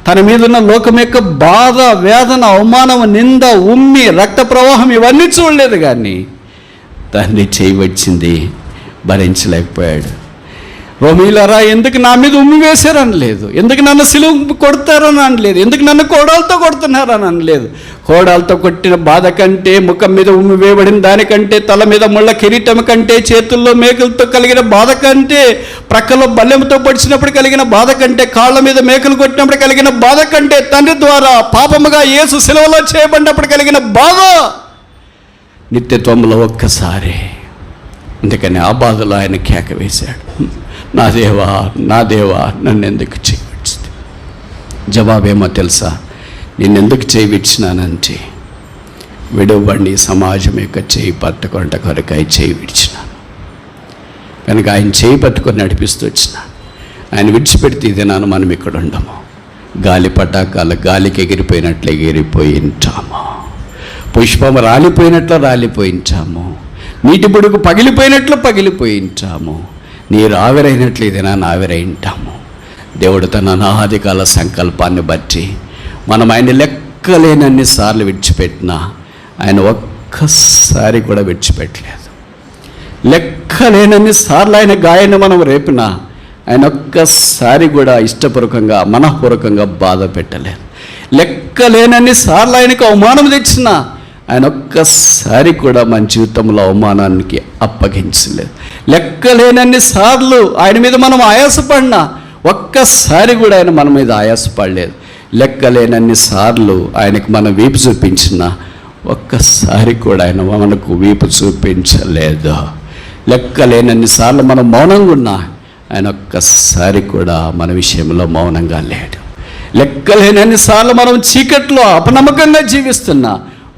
తన మీద ఉన్న లోకం యొక్క బాధ, వేదన, అవమానం, నింద, ఉమ్మి, రక్త ప్రవాహం ఇవన్నీ చూడలేదు. కానీ తండ్రి చేయవచ్చింది భరించలేకపోయాడు. రోమీలరా, ఎందుకు నా మీద ఉమ్మి వేశారని లేదు, ఎందుకు నన్ను సిలువ కొడతారని అనలేదు, ఎందుకు నన్ను కోడాలతో కొడుతున్నారని అనలేదు. కోడాలతో కొట్టిన బాధ కంటే, ముఖం మీద ఉమ్మి వేయబడిన దానికంటే, తల మీద ముళ్ళ కిరీటం కంటే, చేతుల్లో మేకలతో కలిగిన బాధ కంటే, ప్రక్కలో బల్లెంతో పొడిచినప్పుడు కలిగిన బాధ కంటే, కాళ్ళ మీద మేకలు కొట్టినప్పుడు కలిగిన బాధ కంటే, తండ్రి ద్వారా పాపముగా యేసు సిలువలో చేయబడినప్పుడు కలిగిన బాధ నిత్యత్వంలో ఒక్కసారి. అందుకని ఆ బాధలో ఆయన కేక వేశాడు, నా దేవా నా దేవా నన్ను ఎందుకు చేయవిడిచింది. జవాబేమో తెలుసా, నిన్నెందుకు చేయవిడిచినానంటే, విడవబడి సమాజం యొక్క చేయి పట్టుకొంట కొరకై చేయి విడిచినాను కనుక ఆయన చేయి పట్టుకొని నడిపిస్తూ వచ్చిన. ఆయన విడిచిపెడితే ఇదే నాన్న మనం ఇక్కడ ఉండము. గాలి పటాకాల గాలికి ఎగిరిపోయినట్లు ఎగిరిపోయి ఉంటాము, పుష్పం రాలిపోయినట్లు రాలిపోయి ఉంటాము, నీటి బుడుగు పగిలిపోయినట్లు పగిలిపోయి ఉంటాము, నీరు ఆవిరైనట్లు ఇదేనా ఆవిరై ఉంటాము. దేవుడు తన అనాది కాల సంకల్పాన్ని బట్టి మనం ఆయన లెక్కలేనన్ని సార్లు విడిచిపెట్టినా ఆయన ఒక్కసారి కూడా విడిచిపెట్టలేదు. లెక్కలేనన్ని సార్లు ఆయన గాయాన్ని మనం రేపినా ఆయన ఒక్కసారి కూడా ఇష్టపూర్వకంగా మనఃపూర్వకంగా బాధ పెట్టలేదు. లెక్కలేనన్ని సార్లు ఆయనకు అవమానం తెచ్చినా ఆయన ఒక్కసారి కూడా మన జీవితంలో అవమానానికి అప్పగించలేదు. లెక్కలేనన్ని సార్లు ఆయన మీద మనం ఆయాసపడినా ఒక్కసారి కూడా ఆయన మన మీద ఆయాసపడలేదు. లెక్కలేనన్ని సార్లు ఆయనకు మనం వీపు చూపించినా ఒక్కసారి కూడా ఆయన మనకు వీపు చూపించలేదు. లెక్కలేనన్ని సార్లు మనం మౌనంగా ఉన్నా ఆయన ఒక్కసారి కూడా మన విషయంలో మౌనంగా లేడు. లెక్కలేనన్ని సార్లు మనం చీకట్లో అపనమ్మకంగా జీవిస్తున్నా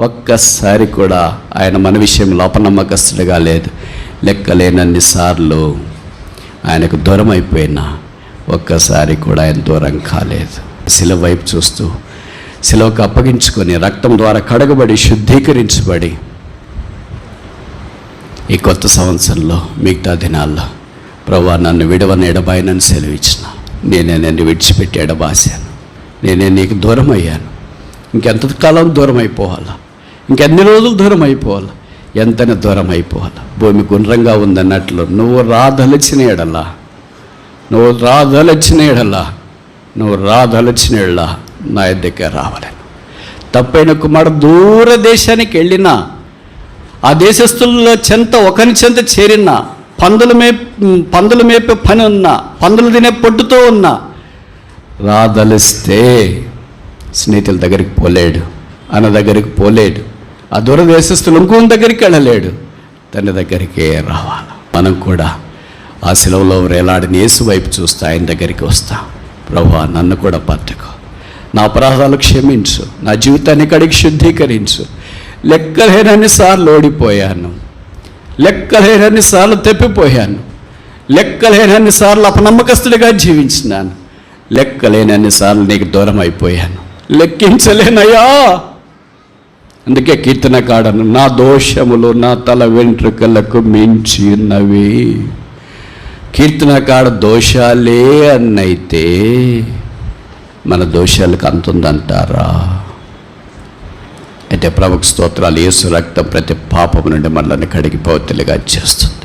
ఒక్కసారి కూడా ఆయన మన విషయంలో అపనమ్మకస్తుడిగా లేదు. లెక్కలేనన్ని సార్లు ఆయనకు దూరం అయిపోయినా ఒక్కసారి కూడా ఆయన దూరం కాలేదు. శిలువ వైపు చూస్తూ శిలువకు అప్పగించుకొని రక్తం ద్వారా కడగబడి శుద్ధీకరించబడి ఈ కొత్త సంవత్సరంలో మిగతా దినాల్లో ప్రభువా నన్ను విడవని ఎడబాయనని సెలవిచ్చిన, నేనే నిన్ను విడిచిపెట్టి ఎడబాసాను, నేనే నీకు దూరం అయ్యాను, ఇంకెంతకాలం దూరం అయిపోవాలా, ఇంకెన్ని రోజులు దూరం అయిపోవాలా, ఎంతని దూరం అయిపోవాలా. భూమి గుండ్రంగా ఉందన్నట్లు నువ్వు రాదలిచిన ఎడలా నువ్వు రాదలచిన ఎడలా నా దగ్గర రావాలని. తప్పైన కుమారుడు దూర దేశానికి వెళ్ళినా, ఆ దేశస్తుల్లో ఒకరి చెంత చేరినా, పందులు మేపే పని ఉన్నా, పందులు తినే పొట్టుతో ఉన్నా, రాదలిస్తే స్నేహితుల దగ్గరికి పోలేడు, అన్న దగ్గరికి పోలేడు, ఆ దూర దేశస్తులు ఇంకొక దగ్గరికి వెళ్ళలేడు, తన దగ్గరికే రావాలి. మనం కూడా ఆ శిలువలో వేలాడిన యేసు వైపు చూస్తే ఆయన దగ్గరికి వస్తాం. ప్రభువా, నన్ను కూడా పట్టుకో, నా అపరాధాలు క్షమించు, నా జీవితాన్ని కడిగి శుద్ధీకరించు. లెక్కలేనన్ని సార్లు ఓడిపోయాను, లెక్కలేనన్ని సార్లు తప్పిపోయాను, లెక్కలేనన్ని సార్లు అపనమ్మకస్తుడిగా జీవించినాను, లెక్కలేనన్ని సార్లు నీకు దూరం అయిపోయాను, లెక్కించలేనయ్యా. అందుకే కీర్తనకాడను, నా దోషములు నా తల వెంట్రుకలకు మించి ఉన్నవి. కీర్తనకాడ దోషాలే అన్నైతే మన దోషాలకు అంతుందంటారా? అయితే ప్రభుకు స్తోత్రాలు. యేసు రక్తం ప్రతి పాపం నుండి మనల్ని కడిగి పవిత్రులుగా చేస్తుంది.